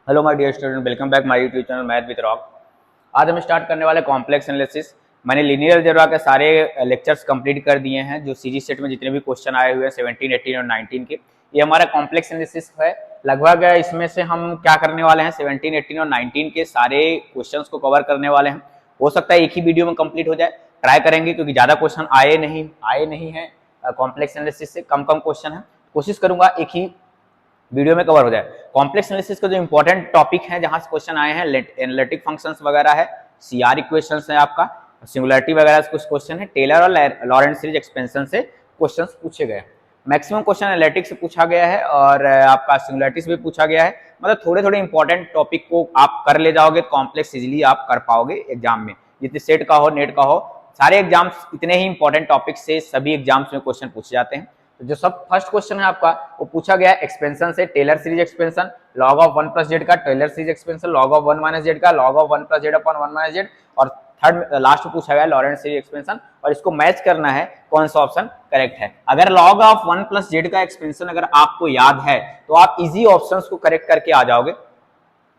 Hello my dear student, welcome back my YouTube channel Math with Rock. आज हम start करने वाले complex analysis. मैंने लीनियर अलजेब्रा के सारे लेक्चर्स कंप्लीट कर दिए हैं। जो सीरीज सेट में जितने भी क्वेश्चन आए हुए हैं 17, 18 और 19 के, ये हमारा कॉम्प्लेक्स एनालिसिस है। लगभग इसमें से हम क्या करने वाले हैं, 17, 18 और 19 के सारे क्वेश्चन को कवर करने वाले हैं। हो सकता है एक ही वीडियो में कंप्लीट हो जाए, ट्राई करेंगे क्योंकि ज़्यादा क्वेश्चन आए नहीं है। कॉम्प्लेक्स एनालिसिस से कम क्वेश्चन है, कोशिश करूंगा एक ही वीडियो में कवर हो जाए। कॉम्प्लेक्स एनालिसिस का जो इंपॉर्टेंट टॉपिक है जहां से क्वेश्चन आए हैं, एनालिटिक फंक्शंस वगैरह है, सीआर इक्वेशंस है, आपका सिंगुलरिटी वगैरह से कुछ क्वेश्चन है, टेलर और लॉरेंट सीरीज एक्सपेंशन से क्वेश्चंस पूछे गए। मैक्सिमम क्वेश्चन एनालिटिक्स से पूछा गया है और आपका सिंगुलरिटी से भी पूछा गया है। मतलब थोड़े थोड़े इंपॉर्टेंट टॉपिक को आप कर ले जाओगे तो कॉम्प्लेक्स इजिली आप कर पाओगे एग्जाम में। जितने सेट का हो, नेट का हो, सारे एग्जाम्स इतने ही इंपॉर्टेंट टॉपिक से सभी एग्जाम्स में क्वेश्चन पूछे जाते हैं। तो जो सब फर्स्ट क्वेश्चन है आपका, वो पूछा गया एक्सपेंशन से, Taylor series expansion, log of 1 plus z का, Taylor series expansion, log of 1 minus z का, log of 1 plus z upon 1 minus z, और थर्ड लास्ट में पूछा गया लॉरेंट सीरीज एक्सपेंशन। और इसको मैच करना है कौन सा ऑप्शन करेक्ट है। अगर लॉग ऑफ 1 प्लस जेड का एक्सपेंशन अगर आपको याद है तो आप इजी ऑप्शंस को करेक्ट करके आ जाओगे।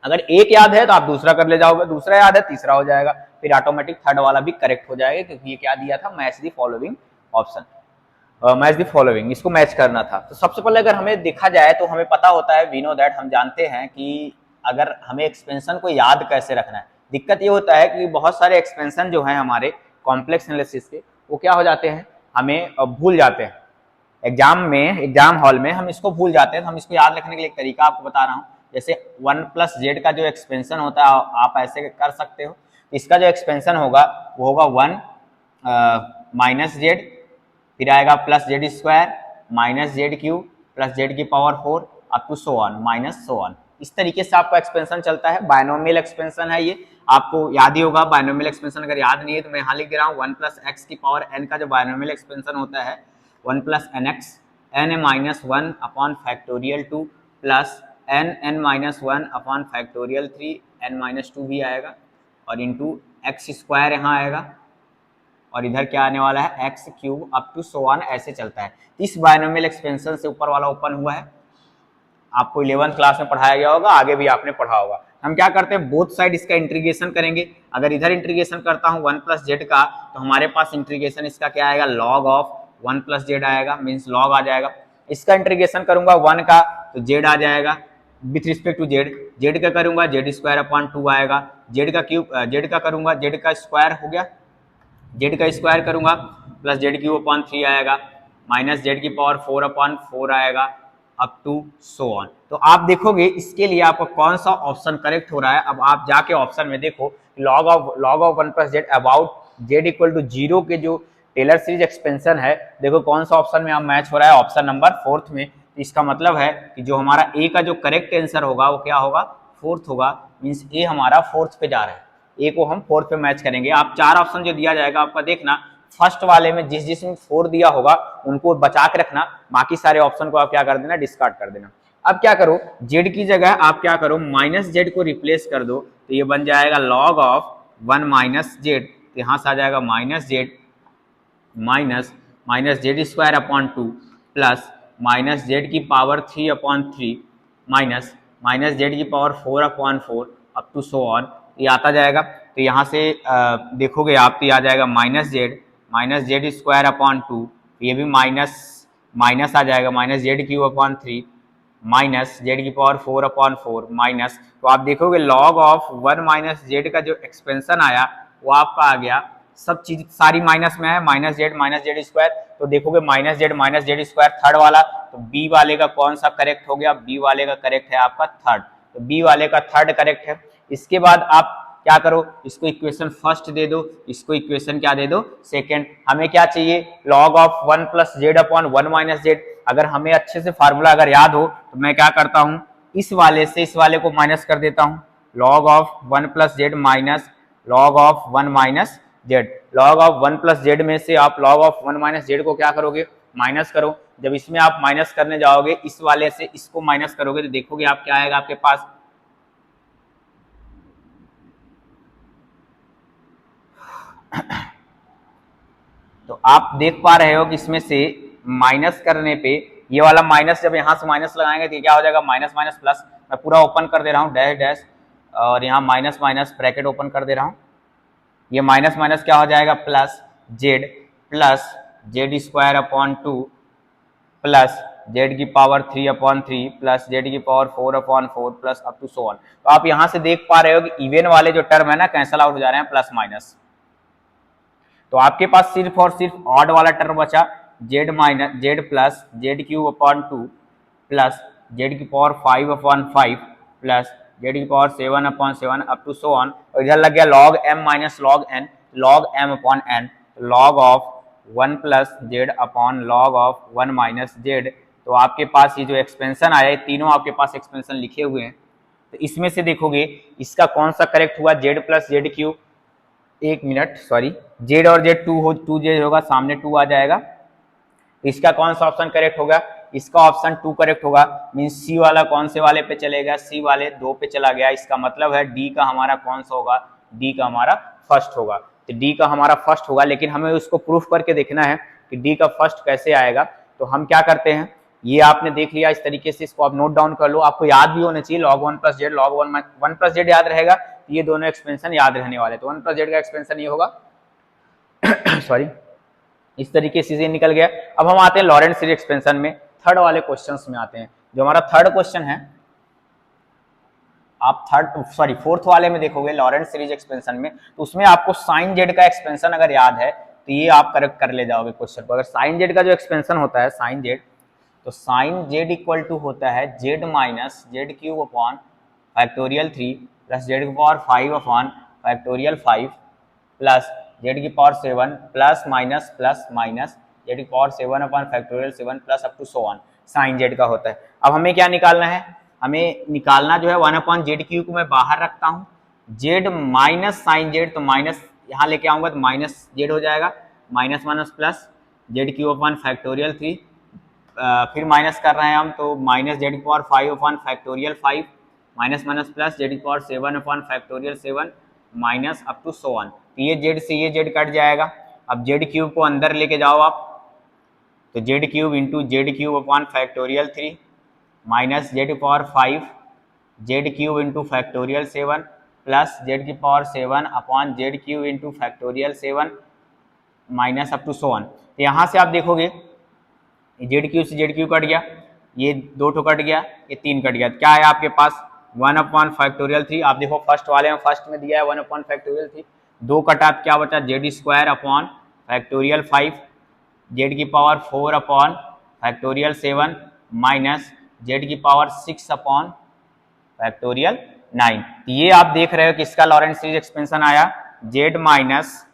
अगर एक याद है तो आप दूसरा कर ले जाओगे, दूसरा याद है तीसरा हो जाएगा, फिर ऑटोमेटिक थर्ड वाला भी करेक्ट हो जाएगा, क्योंकि ये क्या दिया था, match the following option, match the following, इसको मैच करना था। तो सबसे पहले अगर हमें देखा जाए तो हमें पता होता है, वी नो दैट, हम जानते हैं कि अगर हमें एक्सपेंशन को याद कैसे रखना है। दिक्कत ये होता है कि बहुत सारे एक्सपेंशन जो हैं हमारे कॉम्प्लेक्स एनालिसिस के, वो क्या हो जाते हैं, हमें भूल जाते हैं। एग्जाम हॉल में हम इसको भूल जाते हैं। तो हम इसको याद रखने के लिए एक तरीका आपको बता रहा हूँ। जैसे 1 प्लस जेड का जो एक्सपेंशन होता है आप ऐसे कर सकते हो। इसका जो एक्सपेंशन होगा वो होगा 1 माइनस जेड, फिर आएगा plus z square minus z cube plus z की power 4 up to so on minus so on. इस तरीके से आपका एक्सपेंशन चलता है। बायनोमियल एक्सपेंशन है ये, आपको याद ही होगा। बायनोमियल एक्सपेंशन अगर याद नहीं है तो मैं यहाँ लिख दे रहा हूँ, 1 प्लस एक्स की पावर एन का जो बायनोमियल एक्सपेंशन होता है 1 plus n x n minus 1 upon factorial 2 plus n n minus 1 upon factorial 3 n minus 2 भी आएगा, और इंटू एक्स स्क्वायर यहाँ आएगा, और इधर क्या आने वाला है, x cube up to so on, ऐसे चलता है। इस बायनोमियल एक्सपेंशन से ऊपर वाला ओपन हुआ है, आपको 11th क्लास में पढ़ाया गया होगा, आगे भी आपने पढ़ा होगा। हम क्या करते हैं, बोथ साइड इसका इंटीग्रेशन करेंगे। अगर इधर इंटीग्रेशन करता हूँ 1 प्लस जेड का, तो हमारे पास इंटीग्रेशन इसका क्या आएगा, लॉग ऑफ 1 प्लस जेड आएगा, मीन्स लॉग आ जाएगा। इसका इंटीग्रेशन करूंगा 1 का तो जेड आ जाएगा with respect to z. Z का करूंगा जेड स्क्वायर अपॉन 2 आएगा, जेड का क्यूब, जेड का करूंगा जेड का स्क्वायर हो गया, जेड का स्क्वायर करूंगा प्लस जेड क्यूब अपॉन 3 आएगा, माइनस जेड की पावर 4 अपॉन 4 आएगा, अप टू सो ऑन। तो आप देखोगे इसके लिए आपको कौन सा ऑप्शन करेक्ट हो रहा है। अब आप जाके ऑप्शन में देखो, log of 1 plus z about z equal to 0 के जो टेलर सीरीज एक्सपेंशन है, देखो कौन सा ऑप्शन में आप मैच हो रहा है, ऑप्शन नंबर 4th में। तो इसका मतलब है कि जो हमारा ए का जो करेक्ट आंसर होगा वो क्या होगा, 4th होगा, मीन्स ए हमारा 4th पे जा रहा है। ए को हम 4th पे मैच करेंगे। आप 4 ऑप्शन जो दिया जाएगा आपका देखना, फर्स्ट वाले में जिसमें 4 दिया होगा उनको बचा के रखना, बाकी सारे ऑप्शन को आप क्या कर देना, डिस्कार्ड कर देना। अब क्या करो, जेड की जगह आप क्या करो, माइनस जेड को रिप्लेस कर दो, तो ये बन जाएगा लॉग ऑफ 1 माइनस जेड, तो यहां से आ जाएगा minus z minus minus z square upon 2 plus minus z की power 3 upon 3 minus minus z की power 4 upon 4 up to so on, ये आता जाएगा। तो यहाँ से देखोगे आप तो आ जाएगा माइनस जेड स्क्वायर अपॉन 2, ये भी माइनस माइनस आ जाएगा, minus z cube upon 3 minus z की पावर 4 अपॉन 4 माइनस, तो आप देखोगे लॉग ऑफ 1 माइनस जेड का जो एक्सपेंशन आया वो आपका आ गया, सब चीज सारी माइनस में है, माइनस जेड स्क्वायर। तो देखोगे माइनस जेड स्क्वायर थर्ड वाला, तो बी वाले का कौन सा करेक्ट हो गया, बी वाले का करेक्ट है आपका थर्ड, तो बी वाले का थर्ड करेक्ट है। इसके बाद आप क्या करो, इसको इक्वेशन फर्स्ट दे दो, इसको इक्वेशन क्या दे दो, सेकंड। हमें क्या चाहिए, log of 1 plus z upon 1 minus Z. अगर हमें अच्छे से फार्मूला अगर याद हो तो मैं क्या करता हूं, इस वाले से इस वाले को माइनस कर देता हूं, log of 1 plus Z minus log of 1 minus Z. Log of 1 plus Z में से आप लॉग ऑफ 1 माइनस जेड को क्या करोगे, माइनस करो। जब इसमें आप माइनस करने जाओगे, इस वाले से इसको माइनस करोगे, तो देखोगे आप क्या आएगा आपके पास, तो आप देख पा रहे हो कि इसमें से माइनस करने पे ये वाला माइनस, जब यहाँ से माइनस लगाएंगे तो क्या हो जाएगा, माइनस माइनस प्लस। मैं पूरा ओपन कर दे रहा हूँ, डैश डैश, और यहाँ माइनस माइनस ब्रैकेट ओपन कर दे रहा हूँ। ये माइनस माइनस क्या हो जाएगा, plus z square upon 2 plus z की पावर 3/3 प्लस जेड की power 4/4 plus up to so on. तो आप यहां से देख पा रहे हो कि इवन वाले जो टर्म है ना कैंसल आउट हो जा रहे हैं, प्लस माइनस। तो आपके पास सिर्फ और सिर्फ ऑड वाला टर्म बचा, z plus z cube upon 2 plus z की पावर 5/5 प्लस जेड की power 7/7 up to so on. और इधर लग गया log m minus log m upon n, log of 1 plus z upon log of 1 minus z. तो आपके पास ये जो एक्सपेंशन आया है, तीनों आपके पास एक्सपेंशन लिखे हुए हैं। तो इसमें से देखोगे इसका कौन सा करेक्ट हुआ, जेड प्लस जेड क्यूब, एक मिनट सॉरी, जेड और जेड टू जेड होगा, सामने 2 आ जाएगा। इसका कौन सा ऑप्शन करेक्ट होगा, इसका ऑप्शन 2 करेक्ट होगा। मीन सी वाला कौन से वाले पे चलेगा, सी वाले 2 पे चला गया। इसका मतलब है डी का हमारा कौन सा होगा, डी का हमारा फर्स्ट होगा। तो डी का हमारा फर्स्ट होगा, लेकिन हमें उसको प्रूफ करके देखना है कि डी का फर्स्ट कैसे आएगा। तो हम क्या करते हैं, ये आपने देख लिया इस तरीके से, इसको आप नोट डाउन कर लो, आपको याद भी होना चाहिए। Log 1 plus Z, log 1 plus Z याद रहेगा, तो ये दोनों एक्सपेंशन याद रहने वाले। तो 1 प्लस जेड का एक्सपेंशन ये होगा सॉरी, इस तरीके से ये निकल गया। अब हम आते हैं लॉरेंट सीरीज एक्सपेंशन में, थर्ड वाले क्वेश्चंस में आते हैं। जो हमारा थर्ड क्वेश्चन है, आप फोर्थ वाले में देखोगे लॉरेंट सीरीज एक्सपेंशन में, तो उसमें आपको साइन जेड का एक्सपेंशन अगर याद है तो ये आप करेक्ट कर ले जाओगे क्वेश्चन को। अगर साइन जेड का जो एक्सपेंशन होता है साइन जेड, तो साइन जेड इक्वल टू होता है z minus z cube upon factorial 3 plus z की power 5 upon factorial 5 plus z की पावर 7 प्लस माइनस जेड की power 7 upon factorial 7 plus up to so on, sine z का होता है। अब हमें क्या निकालना है, हमें निकालना जो है 1 अपॉन जेड क्यू को मैं बाहर रखता हूँ, जेड माइनस साइन जेड, तो माइनस यहाँ लेके आऊंगा तो माइनस जेड हो जाएगा, minus minus plus z cube upon factorial 3, फिर माइनस कर रहे हैं हम तो माइनस जेड की power 5 upon factorial 5 minus minus plus z की power 7 upon factorial 7 minus up to so on. तो ये जेड से ये जेड कट जाएगा। अब जेड क्यूब को अंदर लेके जाओ आप, तो z cube into z cube upon factorial 3 minus z की power 5 z cube into factorial 7 plus z की power 7 upon z cube into factorial 7 minus up to so on. तो यहाँ से आप देखोगे जेड क्यू से जेड क्यू कट गया, ये 2 ठो कट गया, ये 3 कट गया। क्या है आपके पास 1 अपॉन फैक्टोरियल 3, आप देखो फर्स्ट वाले में फर्स्ट में दिया है 1 अपॉन फैक्टोरियल 3, 2 कटा, क्या बचा z square upon factorial 5 z की power 4 upon factorial 7 minus z की पावर 6 अपॉन फैक्टोरियल 9। ये आप देख रहे हो कि इसका लॉरेंट सीरीज एक्सपेंशन आया जेड माइनस,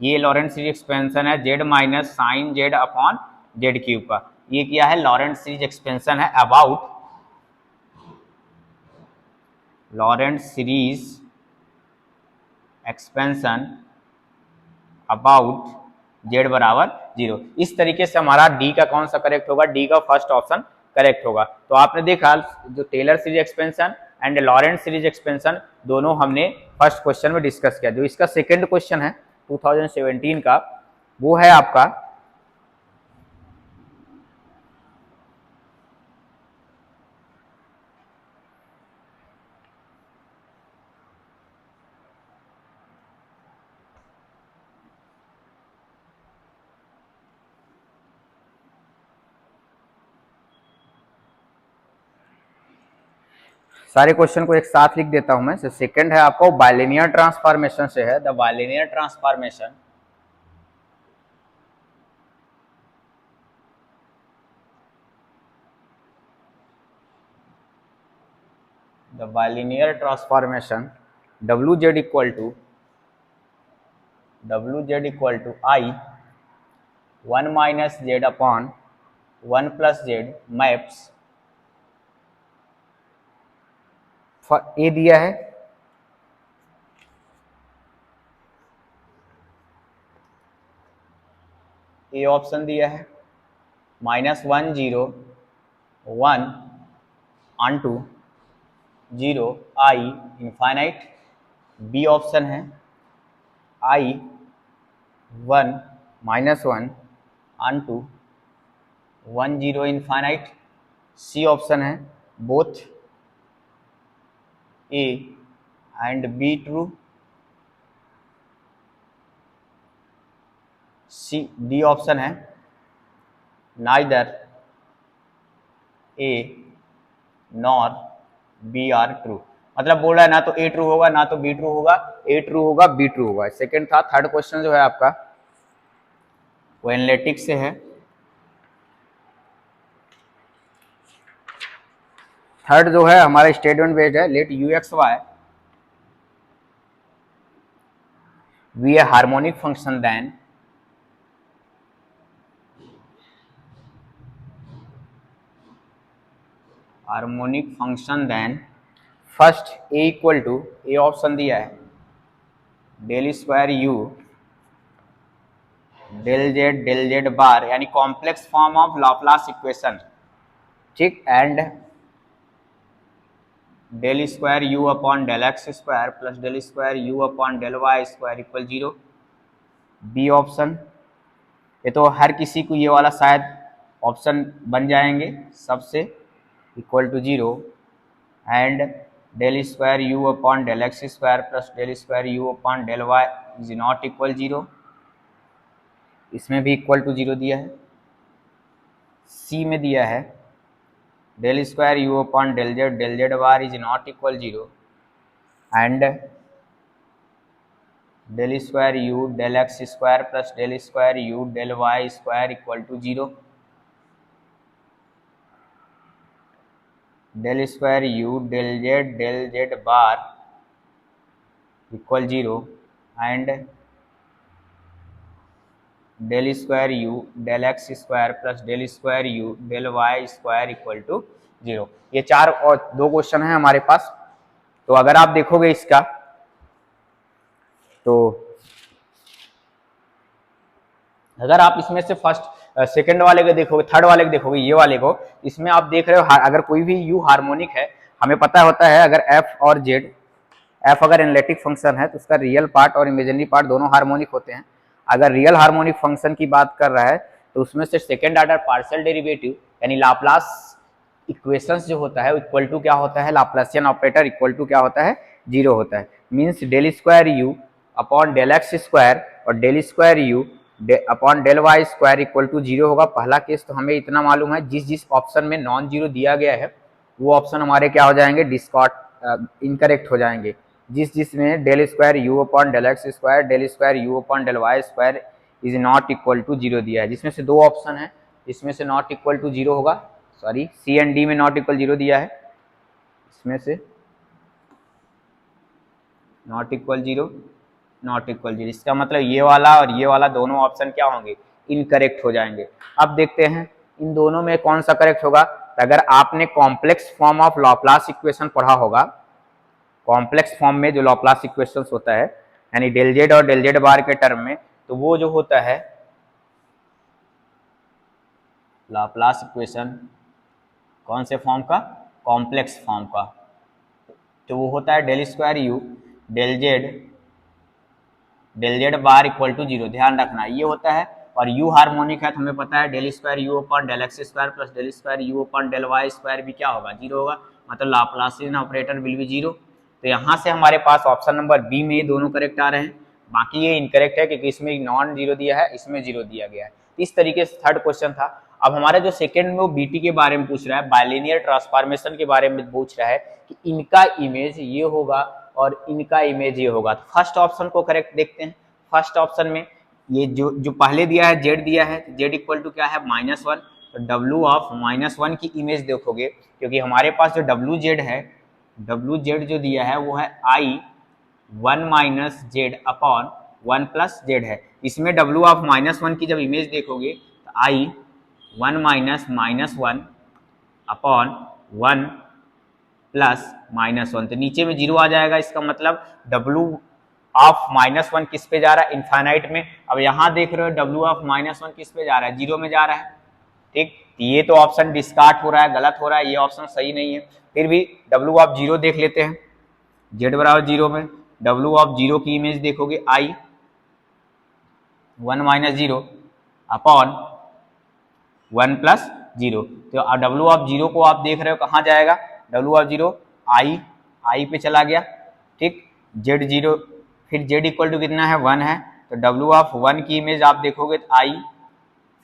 ये लॉरेंट सीरीज एक्सपेंशन है z minus sine z upon z cube का। ये क्या है, लॉरेंट सीरीज एक्सपेंशन है about Laurent series expansion about z बराबर 0। इस तरीके से हमारा डी का कौन सा करेक्ट होगा, डी का फर्स्ट ऑप्शन करेक्ट होगा। तो आपने देखा जो Taylor series expansion and Laurent series expansion दोनों हमने फर्स्ट क्वेश्चन में डिस्कस किया। जो इसका सेकंड क्वेश्चन है 2017 का, वो है आपका सारे क्वेश्चन को एक साथ लिख देता हूं मैं। सेकंड है आपको बाइलिनियर ट्रांसफॉर्मेशन से है, the bilinear transformation wz equal to i 1 minus z upon 1 plus z maps A दिया है, ए ऑप्शन दिया है -1 0 1 on to 0 i infinite, B option है I 1 -1 on to 1 0 infinite. C option है both A and B true. C D option है neither A nor B are true. मतलब बोल रहा है ना तो ए ट्रू होगा ना तो बी ट्रू होगा, ए ट्रू होगा बी ट्रू होगा। सेकंड था। थर्ड क्वेश्चन जो है आपका वो एनालिटिक्स से है। थर्ड जो है हमारा स्टेटमेंट बेस्ड है। Let u x y be a harmonic function then harmonic function then first A equal to, A option दिया है del square u del z bar, यानी complex form of Laplace equation, ठीक, and del square u upon del x square plus del square u upon del y square equal 0। B option, ये तो हर किसी को ये वाला शायद ऑप्शन बन जाएंगे सबसे, equal to 0 and del square u upon del x square plus del square u upon del y is not equal 0। इसमें भी इक्वल टू 0 दिया है। सी में दिया है del square u upon del z bar is not equal 0 and del square u del x square plus del square u del y square equal to 0। Del square u del z bar equal 0 and del square u del x square plus del square u del y square equal to 0। ये चार और दो question है हमारे पास। तो अगर आप देखोगे इसका तो अगर आप इसमें से फर्स्ट सेकंड वाले को देखोगे, थर्ड वाले को देखोगे, ये वाले को, इसमें आप देख रहे हो अगर कोई भी यू हार्मोनिक है, हमें पता होता है अगर एफ और जेड, एफ अगर एनालिटिक फंक्शन है तो उसका रियल पार्ट और इमेजिनरी पार्ट दोनों हार्मोनिक होते हैं। अगर रियल हार्मोनिक फंक्शन की बात कर रहा है तो उसमें से सेकेंड ऑर्डर पार्शियल डेरिवेटिव यानी लाप्लास इक्वेशंस जो होता है इक्वल टू क्या होता है, लाप्लासियन ऑपरेटर इक्वल टू क्या होता है, 0 होता है। Means del square u upon del x square और del square u upon del y square equal to 0 होगा। पहला केस तो हमें इतना मालूम है, जिस जिस ऑप्शन में नॉन जीरो दिया गया है वो ऑप्शन हमारे क्या हो जाएंगे, डिस्कार्ड इनकरेक्ट हो जाएंगे। जिसमें del square u upon del x square del square u upon del y square is not equal to 0 दिया है, जिसमें से दो ऑप्शन है इसमें से नॉट इक्वल टू 0 होगा। सॉरी, सी एंड डी में नॉट इक्वल 0 दिया है, इसमें से नॉट इक्वल 0 नॉट इक्वल 0। इसका मतलब ये वाला और ये वाला दोनों ऑप्शन क्या होंगे, इनकरेक्ट हो जाएंगे। अब देखते हैं इन दोनों में कौन सा करेक्ट होगा। अगर आपने कॉम्प्लेक्स फॉर्म ऑफ लॉप्लास इक्वेशन पढ़ा होगा, कॉम्प्लेक्स फॉर्म में जो लॉप्लास इक्वेशंस होता है यानी डेल जेड और डेल जेड बार के टर्म में, तो वो जो होता है लॉप्लास इक्वेशन कौन से फॉर्म का, कॉम्प्लेक्स फॉर्म का, तो वो होता है del square u del z bar equal to 0। ध्यान रखना ये होता है। और यू हार्मोनिक है तो हमें पता है del square u upon del x square plus del square u upon del y square भी क्या होगा, 0 होगा। मतलब लाप्लासियन ऑपरेटर विल बी 0। तो यहाँ से हमारे पास ऑप्शन नंबर बी में ये दोनों करेक्ट आ रहे हैं, बाकी ये इनकरेक्ट है क्योंकि इसमें नॉन 0 दिया है, इसमें 0 दिया गया है। इस तरीके से थर्ड क्वेश्चन था। अब हमारा जो सेकंड में वो बीटी के बारे में पूछ रहा है, बाइलिनियर ट्रांसफॉर्मेशन के बारे में पूछ रहा है कि इनका इमेज ये होगा और इनका इमेज ये होगा। तो फर्स्ट ऑप्शन को करेक्ट देखते हैं। फर्स्ट ऑप्शन में ये जो पहले दिया है जेड दिया है, जेड इक्वल टू क्या है, -1। तो डब्ल्यू ऑफ -1 की इमेज देखोगे, क्योंकि हमारे पास जो डब्ल्यू जेड है, डब्ल्यू जेड जो दिया है वो है आई 1 minus z upon 1 plus Z है। इसमें डब्ल्यू ऑफ -1 की जब इमेज देखोगे तो आई 1 माइनस -1 अपॉन 1 प्लस -1, तो नीचे में 0 आ जाएगा। इसका मतलब डब्ल्यू ऑफ -1 किस पे जा रहा है, इनफाइनाइट में। अब यहाँ देख रहे हो डब्ल्यू ऑफ -1 किस पे जा रहा है, 0 में जा रहा है। ठीक, ये तो ऑप्शन डिस्कार्ड हो रहा है, गलत हो रहा है, ये ऑप्शन सही नहीं है। फिर भी डब्ल्यू ऑफ 0 देख लेते हैं। जेड बराबर 0 में डब्ल्यू ऑफ 0 की इमेज देखोगे आई 1 माइनस 0 अपॉन 1 प्लस 0। तो डब्ल्यू ऑफ 0 को आप देख रहे हो कहाँ जाएगा, डब्ल्यू ऑफ 0 आई पे चला गया, ठीक। जेड 0, फिर जेड इक्वल टू कितना है 1 है, तो डब्ल्यू ऑफ 1 की इमेज आप देखोगे तो आई,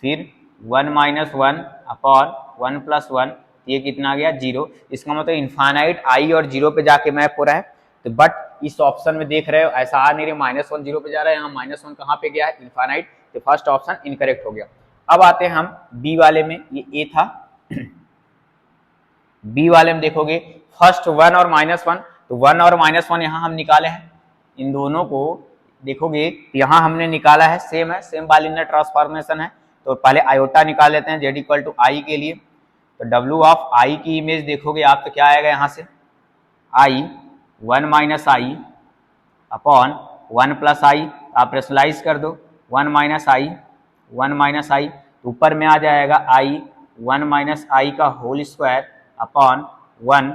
फिर 1 माइनस 1 अपॉन 1 प्लस 1, ये कितना आ गया 0। इसका मतलब इनफाइनाइट आई और 0 पे जाके मैप हो रहा है। तो बट इस ऑप्शन में देख रहे हो ऐसा आ नहीं रहे, -1 0 पे जा रहा है, यहाँ -1 कहाँ पे गया है, इनफाइनाइट। तो फर्स्ट ऑप्शन इनकरेक्ट हो गया। अब आते हैं हम बी वाले में, ये ए था। बी वाले में देखोगे फर्स्ट 1 और -1, तो 1 और -1 यहाँ हम निकाले हैं, इन दोनों को देखोगे यहाँ हमने निकाला है, सेम है, सेम बाइलिनियर ट्रांसफॉर्मेशन है। तो पहले आयोटा निकाल लेते हैं जेड इक्वल टू आई के लिए। तो डब्ल्यू ऑफ आई की इमेज देखोगे आप तो क्या आएगा यहाँ से, आई 1 माइनस आई अपॉन 1 प्लस आई, आप रेशनलाइज कर दो, 1 माइनस आई 1 माइनस आई, तो ऊपर में आ जाएगा आई 1 माइनस आई का होल स्क्वायर अपॉन 1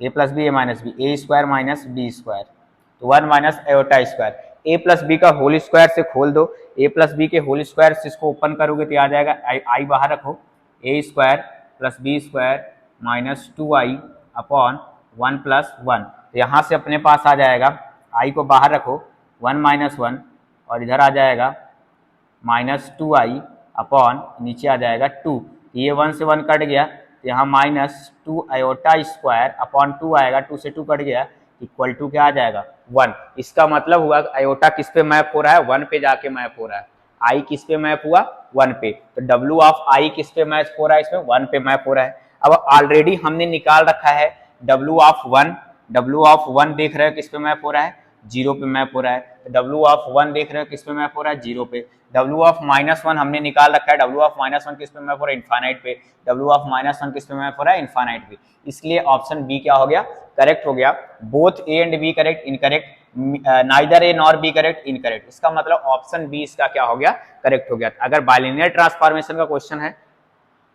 ए प्लस बी ए माइनस बी, ए स्क्वायर माइनस बी स्क्वायर, तो 1 माइनस एओटा स्क्वायर। ए प्लस बी का होल स्क्वायर से खोल दो, ए प्लस बी के होल स्क्वायर से इसको ओपन करोगे तो आ जाएगा आई बाहर रखो, a square plus b square minus 2i upon 1 plus 1। तो यहाँ से अपने पास आ जाएगा, आई को बाहर रखो 1 माइनस 1 और इधर आ जाएगा -2i अपॉन नीचे आ जाएगा 2। ये 1 से 1 कट गया, तो यहाँ -2 आयोटा स्क्वायर अपॉन 2 आएगा, 2 से 2 कट गया, इक्वल टू क्या आ जाएगा 1। इसका मतलब हुआ आयोटा किस पे मैप हो रहा है, 1 पे जाके मैप हो रहा है। आई किस पे मैप हुआ, 1 पे, तो डब्ल्यू ऑफ आई किस पे मैप हो रहा है, इसमें 1 पे मैप हो रहा है। अब ऑलरेडी हमने निकाल रखा है डब्ल्यू ऑफ 1, डब्ल्यू ऑफ 1 देख रहे हो किस पे मैप हो रहा है, 0 पे मैप हो रहा है। तो डब्ल्यू ऑफ 1 देख रहे हो किस पे मैप हो रहा है, 0 पे। डब्ल्यू ऑफ -1 हमने निकाल रखा है, डब्ल्यू ऑफ -1 किस पे मैप हो रहा है, इनफाइनाइट पे। डब्ल्यू ऑफ -1 किस पे मैप हो रहा है, इनफाइनाइट पे। इसलिए ऑप्शन बी क्या हो गया, करेक्ट हो गया। Both A and B correct, incorrect, neither A nor B correct, incorrect. इसका मतलब ऑप्शन बी इसका क्या हो गया, करेक्ट हो गया। अगर बाइलिनियर ट्रांसफॉर्मेशन का क्वेश्चन है,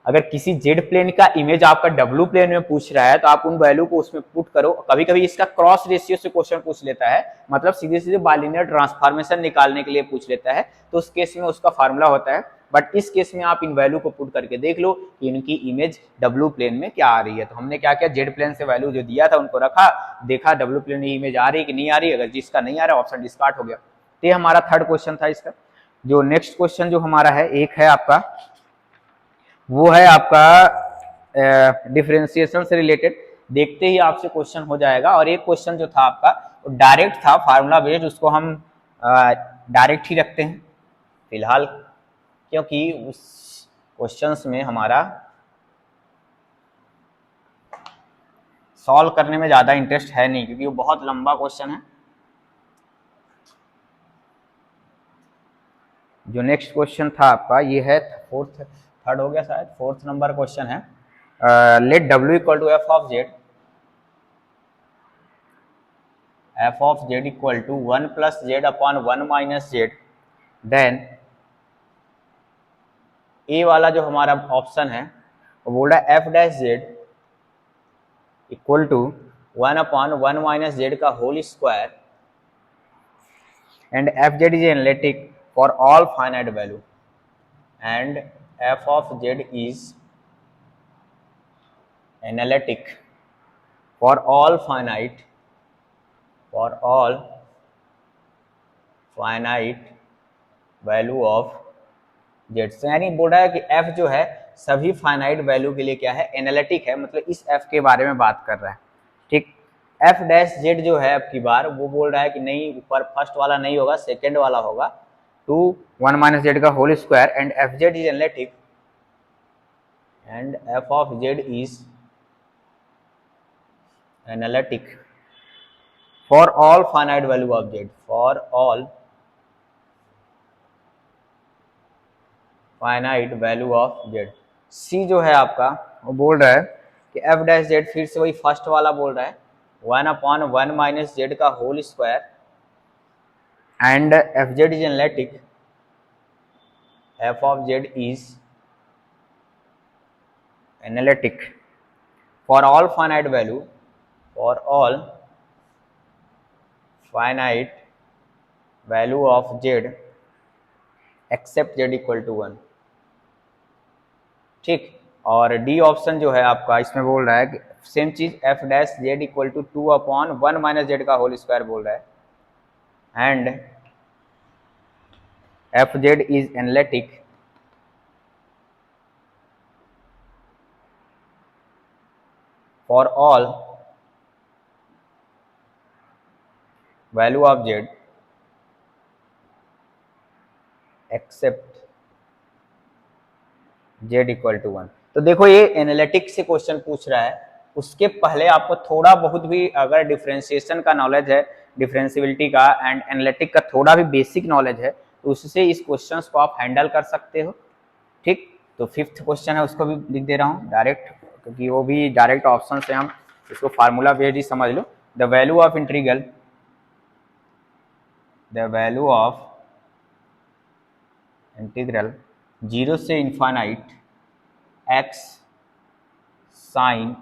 अगर किसी जेड प्लेन का इमेज आपका डब्ल्यू प्लेन में पूछ रहा है तो आप उन वैल्यू को उसमें पुट करो। कभी कभी इसका क्रॉस रेशियो से क्वेश्चन पूछ लेता है, मतलब सीधे सीधे बाइलिनियर ट्रांसफॉर्मेशन निकालने के लिए पूछ लेता है, तो उस केस में उसका फार्मूला होता है। बट इस केस में आप इन वैल्यू को पुट करके देख लो कि इनकी इमेज डब्ल्यू प्लेन में क्या आ रही है। तो हमने क्या किया, जेड प्लेन से वैल्यू जो दिया था उनको रखा, देखा डब्ल्यू प्लेन में इमेज आ रही है कि नहीं आ रही है। अगर जिसका नहीं आ रहा ऑप्शन डिस्कार्ड हो गया। तो ये हमारा थर्ड क्वेश्चन था इसका। जो नेक्स्ट क्वेश्चन जो हमारा है, एक है आपका, वो है आपका डिफरेंशिएशन से रिलेटेड। देखते ही आपसे क्वेश्चन हो जाएगा। और एक क्वेश्चन जो था आपका वो डायरेक्ट था, फार्मूला बेस्ड, उसको हम डायरेक्ट ही रखते हैं फिलहाल, क्योंकि उस क्वेश्चंस में हमारा सॉल्व करने में ज़्यादा इंटरेस्ट है नहीं, क्योंकि वो बहुत लंबा क्वेश्चन है। जो नेक्स्ट क्वेश्चन था आपका ये है थर्ड हो गया शायद, फोर्थ नंबर क्वेश्चन है। लेट डब्ल्यू equal to f of z, f of z equal to 1 plus z upon 1 minus z, then A वाला जो हमारा ऑप्शन है वो बोल रहा है f dash z equal to 1 upon 1 minus z का whole square and f z is analytic for all finite value and f of z is analytic for all finite value of z से। यानी बोल रहा है कि f जो है सभी फाइनाइट वैल्यू के लिए क्या है, एनालिटिक है, मतलब इस f के बारे में बात कर रहा है। ठीक, f डैश जेड जो है अब की बार वो बोल रहा है कि नहीं, ऊपर फर्स्ट वाला नहीं होगा, सेकेंड वाला होगा, 2 1 माइनस जेड का whole square and f z is analytic and f of z is analytic for all finite value of z, for all finite value of z। c जो है आपका वो बोल रहा है कि f डैश जेड, फिर से वही फर्स्ट वाला बोल रहा है 1 अपॉन 1 माइनस जेड का whole square and f z is analytic, f of z is analytic for all finite value, for all finite value of z except z equal to 1। ठीक। और डी ऑप्शन जो है आपका इसमें बोल रहा है कि सेम चीज f dash z equal to 2/1 minus z का होल स्क्वायर बोल रहा है and f z is analytic for all value of z except z equal to 1। तो देखो ये एनालिटिक से क्वेश्चन पूछ रहा है, उसके पहले आपको थोड़ा बहुत भी अगर डिफरेंशिएशन का नॉलेज है, डिफरेंशियबिलिटी का एंड एनालिटिक का थोड़ा भी बेसिक नॉलेज है, तो उससे इस क्वेश्चन को आप हैंडल कर सकते हो। ठीक, तो फिफ्थ क्वेश्चन है उसको भी लिख दे रहा हूँ डायरेक्ट, क्योंकि वो भी डायरेक्ट ऑप्शन से हम इसको फार्मूला बेस्ड ही समझ लो। The value of integral, the value of integral 0 से infinite x sine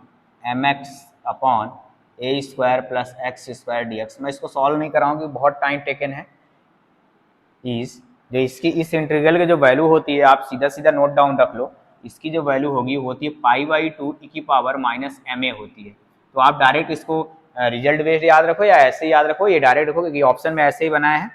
mx upon a square plus x square d x. मैं इसको सॉल्व नहीं कर रहा हूँ क्योंकि बहुत टाइम टेकन है। इस जो इसकी इस इंटीग्रल की जो वैल्यू होती है, आप सीधा सीधा नोट डाउन रख लो, इसकी जो वैल्यू होगी होती है π/2 e की पावर माइनस ma होती है। तो आप डायरेक्ट इसको रिजल्ट बेस्ड याद रखो या ऐसे ही याद रखो, ये डायरेक्ट रखो क्योंकि ऑप्शन में ऐसे ही बनाया है।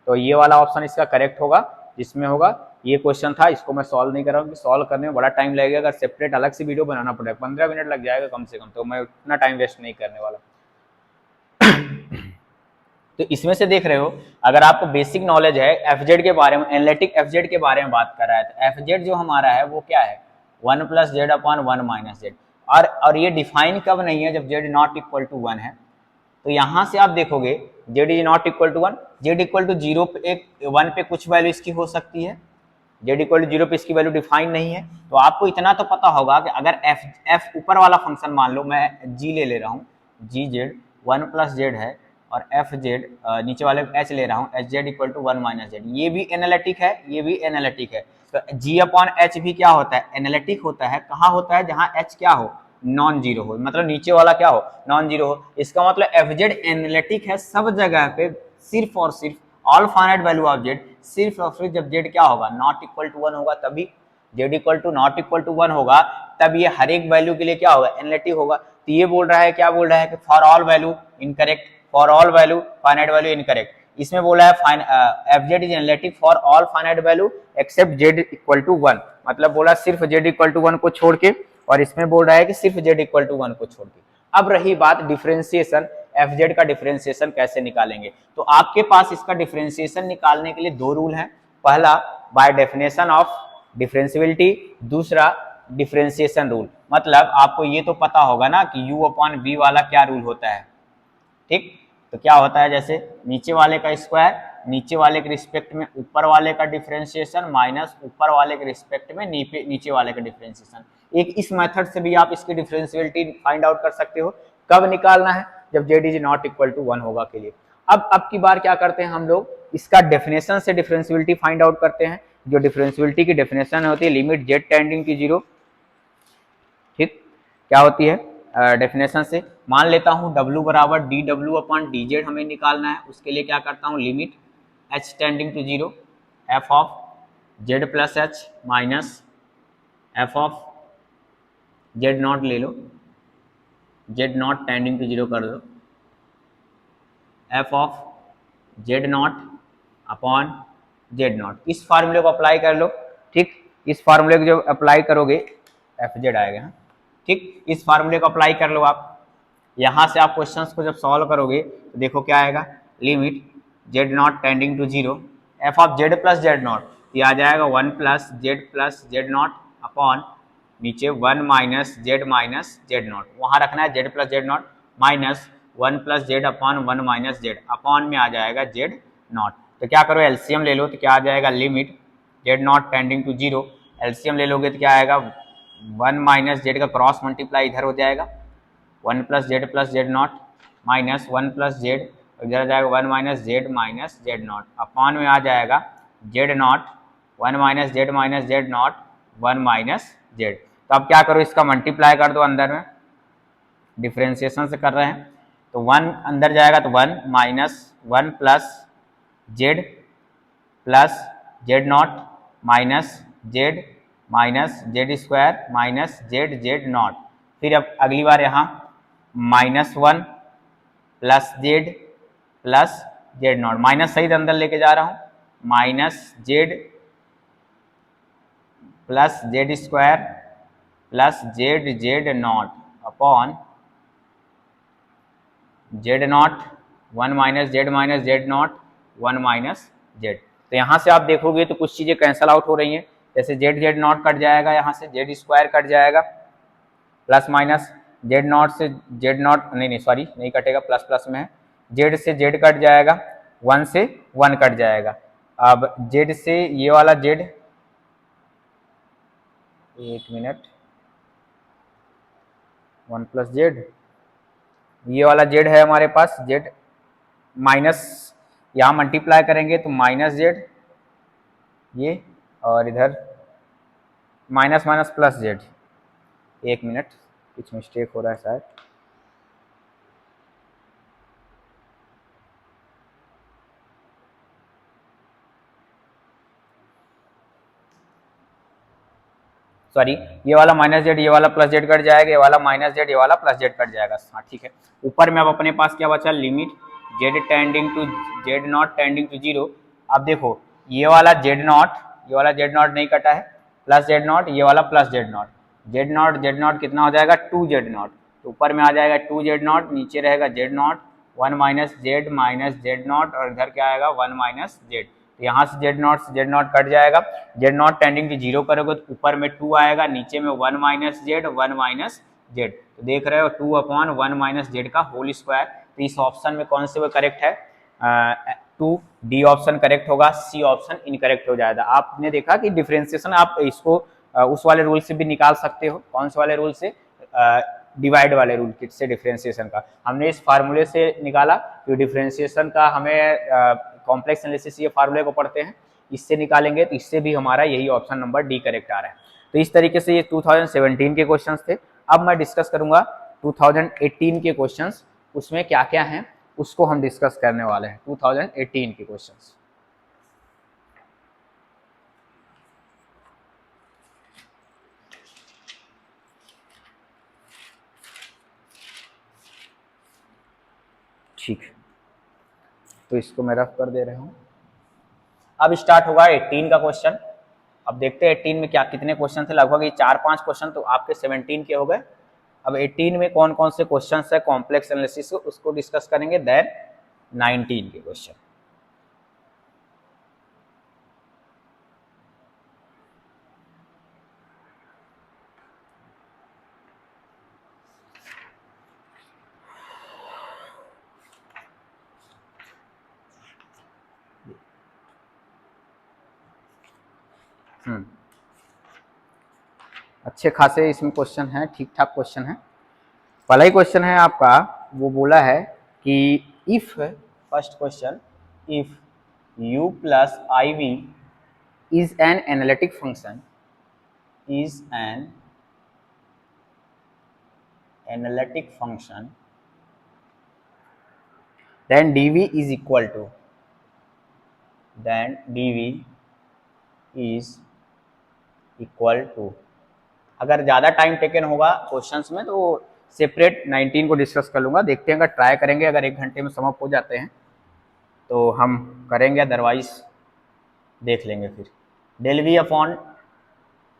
तो ये वाला ऑप्शन इसका करेक्ट होगा, जिसमें होगा ये क्वेश्चन था। इसको मैं सॉल्व नहीं कर रहा हूँ, सॉल्व करने में बड़ा टाइम लगेगा, अगर सेपरेट अलग से वीडियो बनाना पड़ेगा 15 मिनट लग जाएगा कम से कम, तो मैं उतना टाइम वेस्ट नहीं करने वाला। तो इसमें से देख रहे हो, अगर आपको बेसिक नॉलेज है एफजेड के बारे में, एनालिटिक एफजेड के बारे में बात कर रहा है, तो एफजेड जो हमारा है वो क्या है 1 plus z upon 1 minus z. और ये डिफाइन कब नहीं है, जब जेड नॉट इक्वल टू 1 है। तो यहाँ से आप देखोगे z is not equal to 1, z equal to 0 पे 1 पे कुछ वैल्यू इसकी हो सकती है, जेड इक्वल टू 0 पे इसकी वैल्यू डिफाइन नहीं है। तो आपको इतना तो पता होगा कि अगर एफ ऊपर वाला फंक्शन मान लो मैं जी ले रहा हूँ, जी जेड 1 प्लस जेड है, और एफ जेड नीचे वाले एच ले रहा हूँ, h z equal to 1 minus z, ये भी एनालिटिक है, ये भी एनालिटिक है। तो जी अपॉन एच भी क्या होता है, एनालिटिक होता है। कहाँ होता है, जहाँ एच क्या हो, नॉन जीरो हो, मतलब नीचे वाला क्या हो, नॉन जीरो हो। इसका मतलब एफ जेड एनालिटिक है सब जगह पे, सिर्फ और सिर्फ all finite value of Z, सिर्फ और सिर्फ जब जेड क्या होगा, नॉट इक्वल टू 1 होगा, तभी z equal to not equal to 1 होगा, तब ये हर एक वैल्यू के लिए क्या होगा, एनालिटिक होगा। तो ये बोल रहा है, क्या बोल रहा है कि for all value incorrect, for all value finite value incorrect. इसमें बोला है f z is analytic for all finite value except z equal to 1, मतलब बोला सिर्फ जेड इक्वल टू 1 को छोड़ के, और इसमें बोल रहा है कि सिर्फ जेड इक्वल टू 1 को छोड़ के। अब रही बात डिफरेंशिएशन, एफ जेड का डिफरेंशिएशन कैसे निकालेंगे। तो आपके पास इसका डिफरेंशिएशन निकालने के लिए दो रूल है, पहला बाय डेफिनेशन ऑफ डिफरेंशियबिलिटी, दूसरा डिफरेंशिएशन रूल। मतलब आपको ये तो पता होगा ना कि u अपॉन v वाला क्या रूल होता है। ठीक, तो क्या होता है, जैसे नीचे वाले का स्क्वायर, नीचे वाले के रिस्पेक्ट में ऊपर वाले का डिफरेंशिएशन, माइनस ऊपर वाले के रिस्पेक्ट में नीचे वाले का डिफरेंशिएशन। एक इस मेथड से भी आप इसकी डिफरेंशियबिलिटी फाइंड आउट कर सकते हो। कब निकालना है, जब z is not equal to 1 होगा के लिए। अब की बार क्या करते हैं हम लोग, इसका डेफिनेशन से डिफरेंशियबिलिटी फाइंड आउट करते हैं। जो डिफरेंशियबिलिटी की डेफिनेशन होती है लिमिट जेड टेंडिंग टू 0। ठीक, क्या होती है डेफिनेशन से, मान लेता हूं w बराबर डी डब्ल्यू अपॉन डी जेड हमें निकालना है। उसके लिए क्या करता हूं, limit h tending to 0 f of z plus h minus f of z not ले लो, जेड नॉट टेंडिंग टू 0 कर दो, f of z not upon z not. इस फार्मूले को अप्लाई कर लो। ठीक, इस फार्मूले को जब अप्लाई करोगे एफ जेड आएगा। ठीक, इस फार्मूले को अप्लाई कर लो आप। यहां से आप क्वेश्चंस को जब सॉल्व करोगे तो देखो क्या आएगा, limit z not tending to 0 f of z plus z not, ये आ जाएगा 1 प्लस जेड नॉट अपॉन नीचे 1 माइनस जेड नॉट, वहां रखना है Z plus z not, minus 1 plus z upon 1 minus z, upon में आ जाएगा जेड नॉट। तो क्या करो, एलसीएम ले लो, तो क्या आ जाएगा, limit z not tending to 0, LCM ले लोगे तो क्या आएगा, 1 माइनस जेड का क्रॉस मल्टीप्लाई इधर हो जाएगा, 1 plus z not minus 1 plus z, इधर आ जाएगा 1 माइनस जेड नॉट, अपॉन में आ जाएगा Z not 1 minus Z not 1 minus z. तो अब क्या करो, इसका मल्टीप्लाई कर दो अंदर में, डिफरेंशिएशन से कर रहे हैं तो 1 अंदर जाएगा तो 1 minus 1 plus z not minus z minus z square minus Z Z not. फिर अब अगली बार यहाँ -1 plus z plus z not, minus सहित अंदर लेके जा रहा हूँ, minus Z plus z square plus Z Z not upon z not, 1 minus Z not 1 minus z. तो यहाँ से आप देखोगे तो कुछ चीज़ें कैंसल आउट हो रही हैं, जैसे जेड जेड नॉट कट जाएगा, यहाँ से जेड स्क्वायर कट जाएगा, प्लस माइनस जेड नॉट से जेड नॉट नहीं सॉरी नहीं कटेगा, प्लस प्लस में है, जेड से जेड कट जाएगा, 1 से 1 कट जाएगा। अब जेड से ये वाला जेड, एक मिनट, 1 प्लस जेड, ये वाला जेड है हमारे पास, जेड माइनस यहाँ मल्टीप्लाई करेंगे तो माइनस जेड ये, और इधर माइनस माइनस प्लस जेड। एक मिनट, कुछ मिस्टेक हो रहा है शायद, सॉरी, ये वाला माइनस जेड, ये वाला प्लस जेड कट जाएगा, ये वाला माइनस जेड, ये वाला प्लस जेड कट जाएगा। हाँ ठीक है। ऊपर में अब अपने पास क्या बचा, limit z tending to z not tending to 0। अब देखो ये वाला जेड नॉट, ये वाला जेड नॉट नहीं कटा है, प्लस जेड नॉट, ये वाला प्लस जेड नॉट कितना हो जाएगा, 2 जेड नॉट। तो ऊपर में आ जाएगा 2 जेड नॉट, नीचे रहेगा Z not, 1 minus Z not, और इधर क्या आएगा 1 माइनस जेड। तो यहाँ से जेड नॉट कट जाएगा, जेड नॉट टेंडिंग टू 0 करोगे तो ऊपर में 2 आएगा, नीचे में 1 माइनस जेड। तो देख रहे हो 2 अपॉन 1 माइनस जेड का होल स्क्वायर। तो इस ऑप्शन में कौन से वो करेक्ट है, 2 डी ऑप्शन करेक्ट होगा, सी ऑप्शन इनकरेक्ट हो जाएगा। आपने देखा कि डिफरेंशिएशन आप इसको उस वाले रूल से भी निकाल सकते हो, कौन से वाले रूल से, डिवाइड वाले रूल से डिफरेंशिएशन का। हमने इस फार्मूले से निकाला कि डिफरेंशिएशन का हमें कॉम्प्लेक्स एनालिसिस ये फार्मूले को पढ़ते हैं, इससे निकालेंगे तो इससे भी हमारा यही ऑप्शन नंबर डी करेक्ट आ रहा है। तो इस तरीके से ये 2017 के क्वेश्चंस थे। अब मैं डिस्कस करूंगा 2018 के क्वेश्चंस, उसमें क्या क्या हैं उसको हम डिस्कस करने वाले हैं, 2018 के क्वेश्चंस। ठीक, तो इसको मैं रफ कर दे रहा हूँ। अब स्टार्ट होगा 18 का क्वेश्चन। अब देखते हैं 18 में क्या कितने क्वेश्चन थे, लगभग ये 4-5 क्वेश्चन तो आपके 17 के हो गए। अब 18 में कौन कौन से क्वेश्चन है कॉम्प्लेक्स एनालिसिस को, उसको डिस्कस करेंगे, देन 19 के क्वेश्चन। अच्छे खासे इसमें क्वेश्चन हैं, ठीक ठाक क्वेश्चन है। पहला ही क्वेश्चन है आपका, वो बोला है कि if, first question, if u plus i v is an analytic function, is an analytic function, then dv is equal to, then dv is equal to, अगर ज़्यादा टाइम टेकन होगा क्वेश्चंस में तो सेपरेट 19 को डिस्कस कर लूँगा, देखते हैं, अगर ट्राई करेंगे, अगर 1 घंटे में समाप्त हो जाते हैं तो हम करेंगे, अदरवाइज देख लेंगे फिर। Del v upon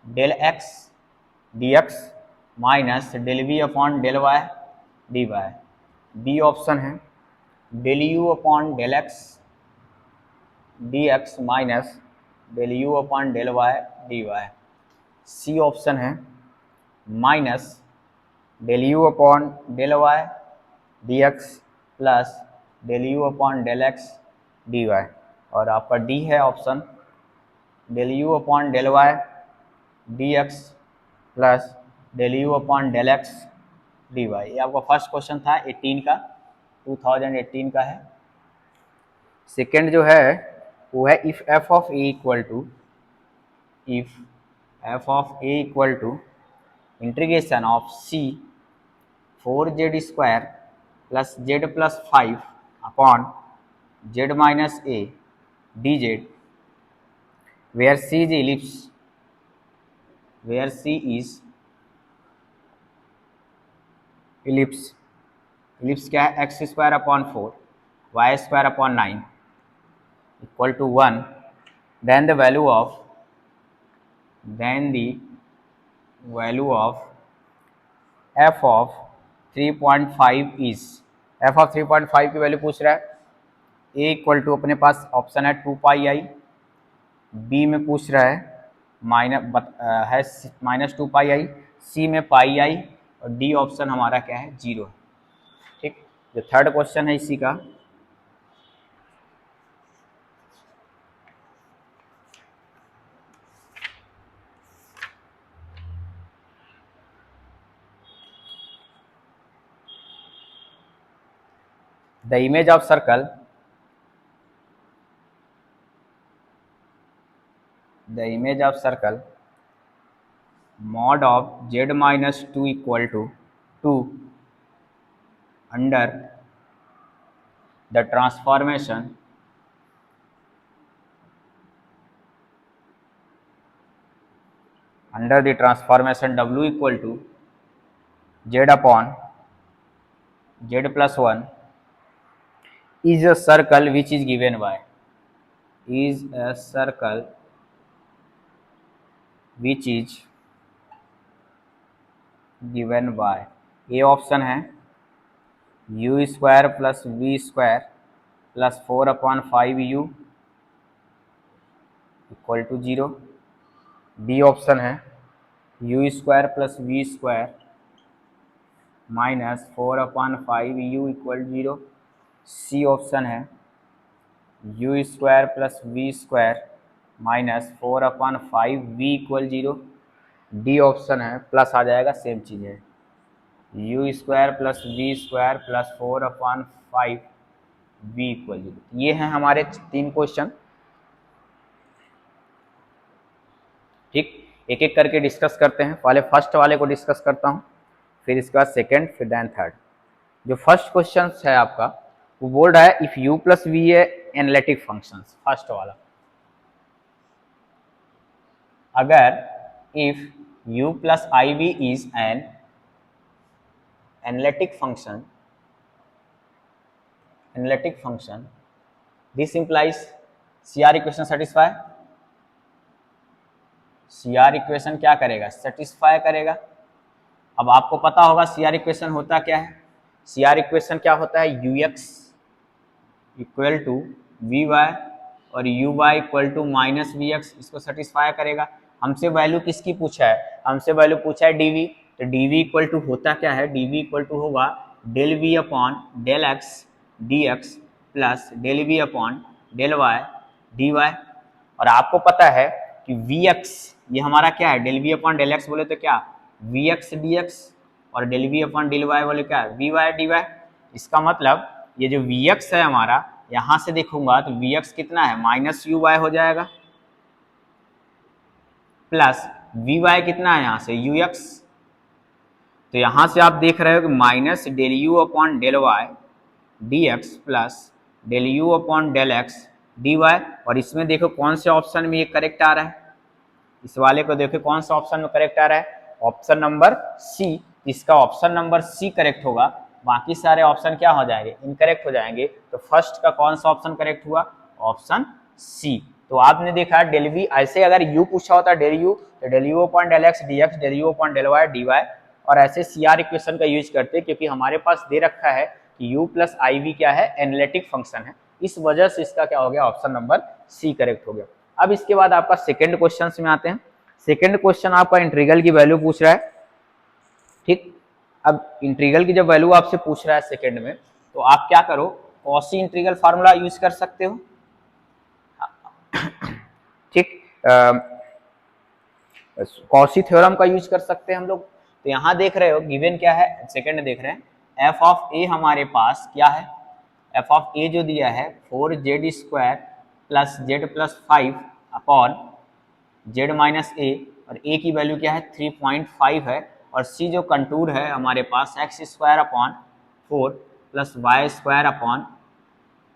del x d x minus del v upon del y d y, B option है del u upon del x d x minus del u upon del y d y, C option है minus del u upon del y d x plus del u upon del x d y, और आपका D है option del u upon del y d x plus del u upon del x d y. ये आपका first question था 18 का, 2018 का है। Second जो है वो है if f of a equal to, if f of a equal to integration of C 4z square plus z plus 5 upon z minus a d z, where C is ellipse where C is ellipse, ellipse क्या है, x square upon 4 y square upon 9 equal to 1, then the value of f of 3.5 is, f of 3.5 की value पूछ रहा है। a equal to अपने पास option है 2 पाई आई, b में पूछ रहा है -2 पाई आई, c में पाई आई, और d ऑप्शन हमारा क्या है, 0 है। ठीक, जो थर्ड क्वेश्चन है इसी का, the image of circle mod of z minus 2 equal to 2 under the transformation w equal to z upon z plus 1 is a circle which is given by, is a circle which is given by, A option है u square plus v square plus 4 upon 5 u equal to 0, B option है u square plus v square minus 4 upon 5 u equal 0, C option है u square plus v square minus 4 upon 5 v equal 0, D option है plus आ जाएगा, same चीज़ है u square plus v square plus 4 upon 5 v equal 0। ये हैं हमारे 3 question. ठीक, एक एक करके डिस्कस करते हैं। पहले फर्स्ट वाले को डिस्कस करता हूँ, फिर इसके बाद सेकेंड, फिर देन थर्ड। जो फर्स्ट क्वेश्चन है आपका, वो बोल रहा है इफ u प्लस वी है एनालिटिक फंक्शंस। फर्स्ट वाला, अगर if u plus i v is an analytic function, this implies CR equation satisfy, CR equation क्या करेगा, satisfy करेगा। अब आपको पता होगा CR equation होता क्या है, CR equation क्या होता है, ux equal to v y और u y equal to minus v x, इसको सेटिस्फाई करेगा। हमसे वैल्यू किसकी पूछा है, हमसे वैल्यू पूछा है dv, तो dv इक्वल टू होता क्या है, dv इक्वल टू होगा del v upon del x d x plus del v upon del y d y. और आपको पता है कि वी एक्स ये हमारा क्या है, del v upon del x बोले तो क्या वी एक्स डी एक्स, और del v upon del y बोले क्या वी वाई डी वाई। इसका मतलब ये जो वी एक्स है हमारा, यहाँ से देखूंगा तो वी एक्स कितना है, माइनस यू वाई हो जाएगा, प्लस वी वाई कितना है यहाँ से यू एक्स। तो यहाँ से आप देख रहे हो कि minus del u upon del y d x plus del u upon del x d y. और इसमें देखो कौन से ऑप्शन में ये करेक्ट आ रहा है, इस वाले को देखो कौन सा ऑप्शन में करेक्ट आ रहा है, ऑप्शन नंबर सी। इसका ऑप्शन नंबर सी करेक्ट होगा, बाकी सारे ऑप्शन क्या हो जाएंगे, इनकरेक्ट हो जाएंगे। तो फर्स्ट का कौन सा ऑप्शन करेक्ट हुआ, ऑप्शन सी। तो आपने देखा डेल वी, ऐसे अगर यू पूछा होता डेल यू, तो del u upon del x d x, del u upon del y d y, और ऐसे सीआर इक्वेशन का यूज करते, क्योंकि हमारे पास दे रखा है कि u प्लस आई वी क्या है, एनालिटिक फंक्शन है, इस वजह से इसका क्या हो गया, ऑप्शन नंबर सी करेक्ट हो गया। अब इसके बाद आपका सेकंड क्वेश्चन में आते हैं। सेकंड क्वेश्चन आपका इंटीग्रल की वैल्यू पूछ रहा है। ठीक, अब इंटीग्रल की जब वैल्यू आपसे पूछ रहा है सेकंड में, तो आप क्या करो, कॉसी इंटीग्रल फार्मूला यूज कर सकते हो। ठीक, कॉसी थ्योरम का यूज कर सकते हैं हम लोग। तो यहाँ देख रहे हो गिवन क्या है, सेकंड देख रहे हैं, एफ ऑफ ए हमारे पास क्या है, एफ ऑफ ए जो दिया है 4z square plus z plus 5 upon z minus a, और ए की वैल्यू क्या है 3.5 है, और सी जो कंटूर है हमारे पास x square upon 4 plus y square upon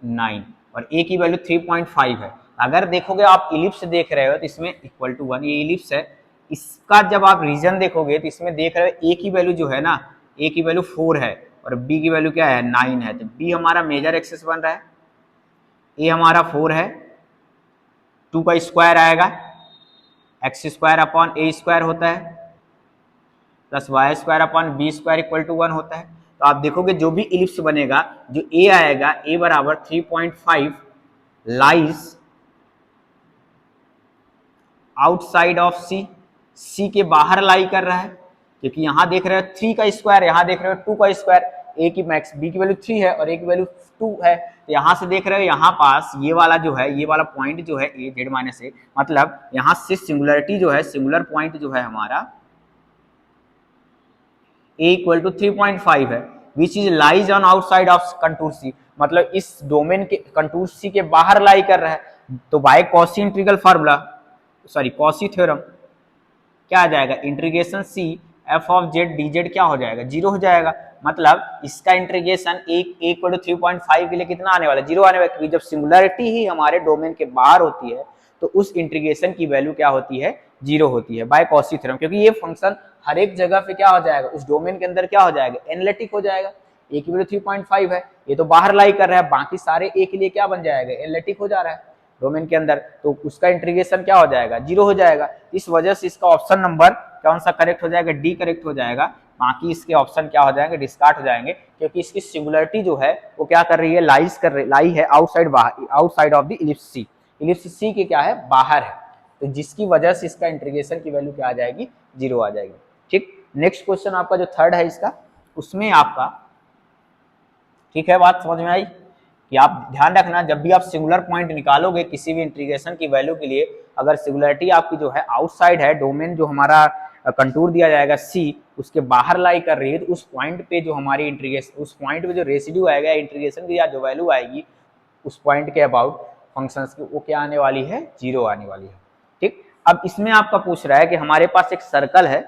9, और ए की वैल्यू 3.5 है। अगर देखोगे आप इलिप्स देख रहे हो तो इसमें इक्वल टू 1, ये इलिप्स है, इसका जब आप रीजन देखोगे तो इसमें देख रहे हो ए की वैल्यू जो है ना, ए की वैल्यू 4 है और बी की वैल्यू क्या है 9 है, तो बी हमारा मेजर एक्सेस बन रहा है, ए हमारा 4 है, 2 का स्क्वायर आएगा, x square upon a square होता है plus y square upon b square equal to 1 होता है। तो आप देखोगे जो भी इलिप्स बनेगा, जो ए आएगा, ए बराबर 3.5 लाइज आउटसाइड ऑफ सी, सी के बाहर लाई कर रहा है, क्योंकि यहां देख रहे हो 3 का स्क्वायर, यहां देख रहे हो 2 का स्क्वायर, ए की मैक्स बी की वैल्यू 3 है और ए की वैल्यू 2 है, तो यहां से देख रहे हो यहाँ पास ये वाला जो है, ये वाला पॉइंट जो है ए जेड माइनस ए, मतलब यहां से सिंगुलरिटी जो है, सिंगुलर पॉइंट जो है हमारा ए इक्वल टू 3.5 है, which is lies on outside of contour C, मतलब इस डोमेन के कंटूर सी के बाहर लाई कर रहा है। तो by Cauchy integral formula, sorry Cauchy theorem, क्या आ जाएगा, integration C f of z d z क्या हो जाएगा, 0 हो जाएगा। मतलब इसका इंटीग्रेशन इक्वल टू 3.5 के लिए कितना आने वाला, 0 आने वाला, क्योंकि जब सिंगुलरिटी ही हमारे डोमेन के बाहर होती है तो उस इंटीग्रेशन की वैल्यू क्या होती है, 0 होती है बाय कॉची थ्योरम, क्योंकि ये फंक्शन हर एक जगह पे क्या हो जाएगा, उस डोमेन के अंदर क्या हो जाएगा, एनालिटिक हो जाएगा। ए की वैल्यू 3.5 है, ये तो बाहर लाई कर रहा है, बाकी सारे ए के लिए क्या बन जाएगा, एनालिटिक हो जा रहा है डोमेन के अंदर, तो उसका इंटीग्रेशन क्या हो जाएगा, 0 हो जाएगा। इस वजह से इसका ऑप्शन नंबर कौन सा करेक्ट हो जाएगा, डी करेक्ट हो जाएगा, बाकी इसके ऑप्शन क्या हो जाएंगे, डिस्कार्ड हो जाएंगे, क्योंकि इसकी सिंगुलरिटी जो है वो क्या कर रही है, लाई है outside of the ellipse C, ellipse C के क्या है, बाहर है, तो जिसकी वजह से इसका इंटीग्रेशन की वैल्यू क्या आ जाएगी, 0 आ जाएगी। ठीक, नेक्स्ट क्वेश्चन आपका जो थर्ड है इसका, उसमें आपका, ठीक है, बात समझ में आई कि आप ध्यान रखना जब भी आप सिंगुलर पॉइंट निकालोगे किसी भी इंटीग्रेशन की वैल्यू के लिए, अगर सिंगुलरिटी आपकी जो है आउटसाइड है, डोमेन जो हमारा कंटूर दिया जाएगा सी उसके बाहर लाई कर रही है, तो उस पॉइंट पे जो हमारी इंटीग्रेशन, उस पॉइंट पे जो रेसिड्यू आएगा इंटीग्रेशन की या जो वैल्यू आएगी उस पॉइंट के अबाउट फंक्शंस की, वो क्या आने वाली है, 0 आने वाली है। ठीक, अब इसमें आपका पूछ रहा है कि हमारे पास एक सर्कल है,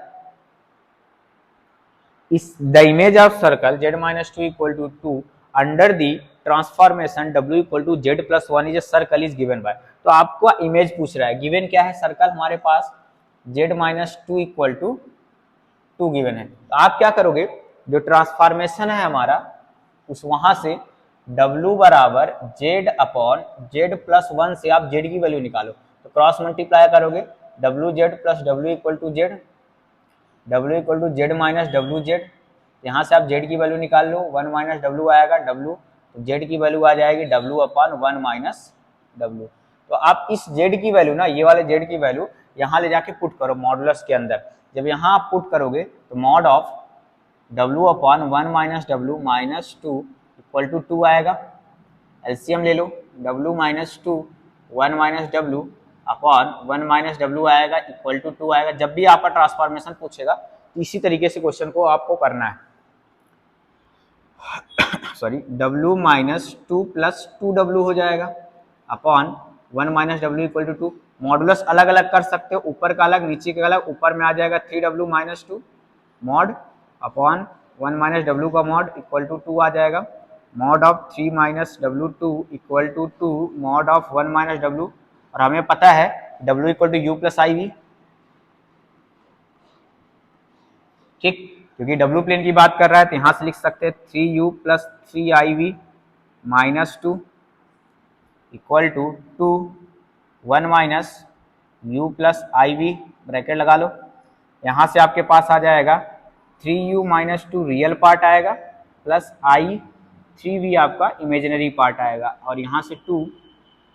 इस the image of circle z minus 2 equal to 2 under the transformation w equal to z plus 1 is a circle is given by, तो आपको इमेज पूछ रहा है, गिवन क्या है, सर्कल हमारे पास z minus 2 equal to 2 given है, तो आप क्या करोगे, जो ट्रांसफॉर्मेशन है हमारा उस वहां से w बराबर z अपॉन z प्लस 1 से आप z की वैल्यू निकालो, तो क्रॉस मल्टीप्लाई करोगे w z plus w equal to z, w equal to z minus डब्ल्यू जेड, यहाँ से आप z की वैल्यू निकाल लो, 1 माइनस डब्ल्यू आएगा w, तो z की वैल्यू आ जाएगी w अपॉन 1 माइनस डब्ल्यू। तो आप इस z की वैल्यू ना, ये वाले z की वैल्यू यहाँ ले जाके पुट करो मॉडुलस के अंदर, जब यहाँ आप पुट करोगे तो mod of w upon 1 minus डब्ल्यू माइनस 2 इक्वल टू 2 आएगा, एलसीएम ले लो, w माइनस 2 1 माइनस डब्ल्यू अपॉन 1 माइनस डब्ल्यू आएगा इक्वल टू 2 आएगा। जब भी आपका ट्रांसफॉर्मेशन पूछेगा तो इसी तरीके से क्वेश्चन को आपको करना है, sorry w minus 2 plus 2w हो जाएगा अपॉन 1 माइनस डब्ल्यू इक्वल टू 2, मॉडुलस अलग अलग कर सकते हो, ऊपर का अलग नीचे का अलग, ऊपर में आ जाएगा 3w minus 2 mod upon 1 minus डब्ल्यू का मॉड इक्वल टू 2 आ जाएगा, मॉड ऑफ 3 माइनस डब्ल्यू 2 equal to 2 mod of 1 minus डब्ल्यू, और हमें पता है w equal to u plus i v, ठीक, क्योंकि w प्लेन की बात कर रहा है तो यहां से लिख सकते हैं 3u plus 3iv minus 2 equal to 2 1 minus u plus i v, bracket लगा लो, यहाँ से आपके पास आ जाएगा 3u माइनस 2 रियल पार्ट आएगा प्लस आई 3v आपका इमेजिनरी पार्ट आएगा, और यहाँ से 2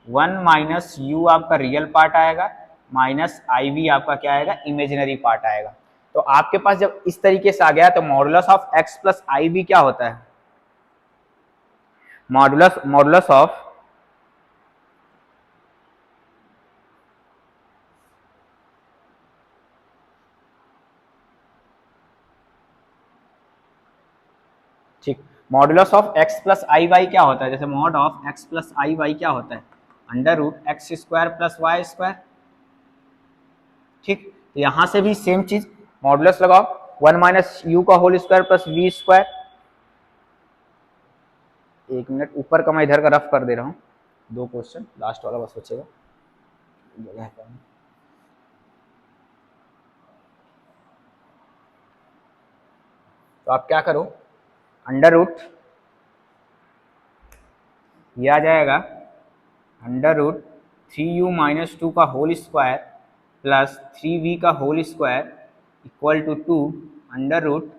1 माइनस u आपका रियल पार्ट आएगा माइनस आई वी आपका क्या आएगा, इमेजिनरी पार्ट आएगा। तो आपके पास जब इस तरीके से आ गया तो modulus of x plus i v क्या होता है, मॉडुलस ऑफ ठीक, modulus of x plus i y क्या होता है, जैसे mod of x plus i y क्या होता है, under root x square plus y square, ठीक, तो यहां से भी सेम चीज मॉडुलस लगाओ 1 माइनस यू का whole square plus v square, एक मिनट ऊपर का मैं इधर का रफ कर दे रहा हूँ, 2 क्वेश्चन लास्ट वाला बस बचेगा, जगह है तो आप क्या करो, अंडर रूट ये आ जाएगा अंडर रूट 3u माइनस 2 का होल स्क्वायर प्लस 3v का whole square equal to 2 under root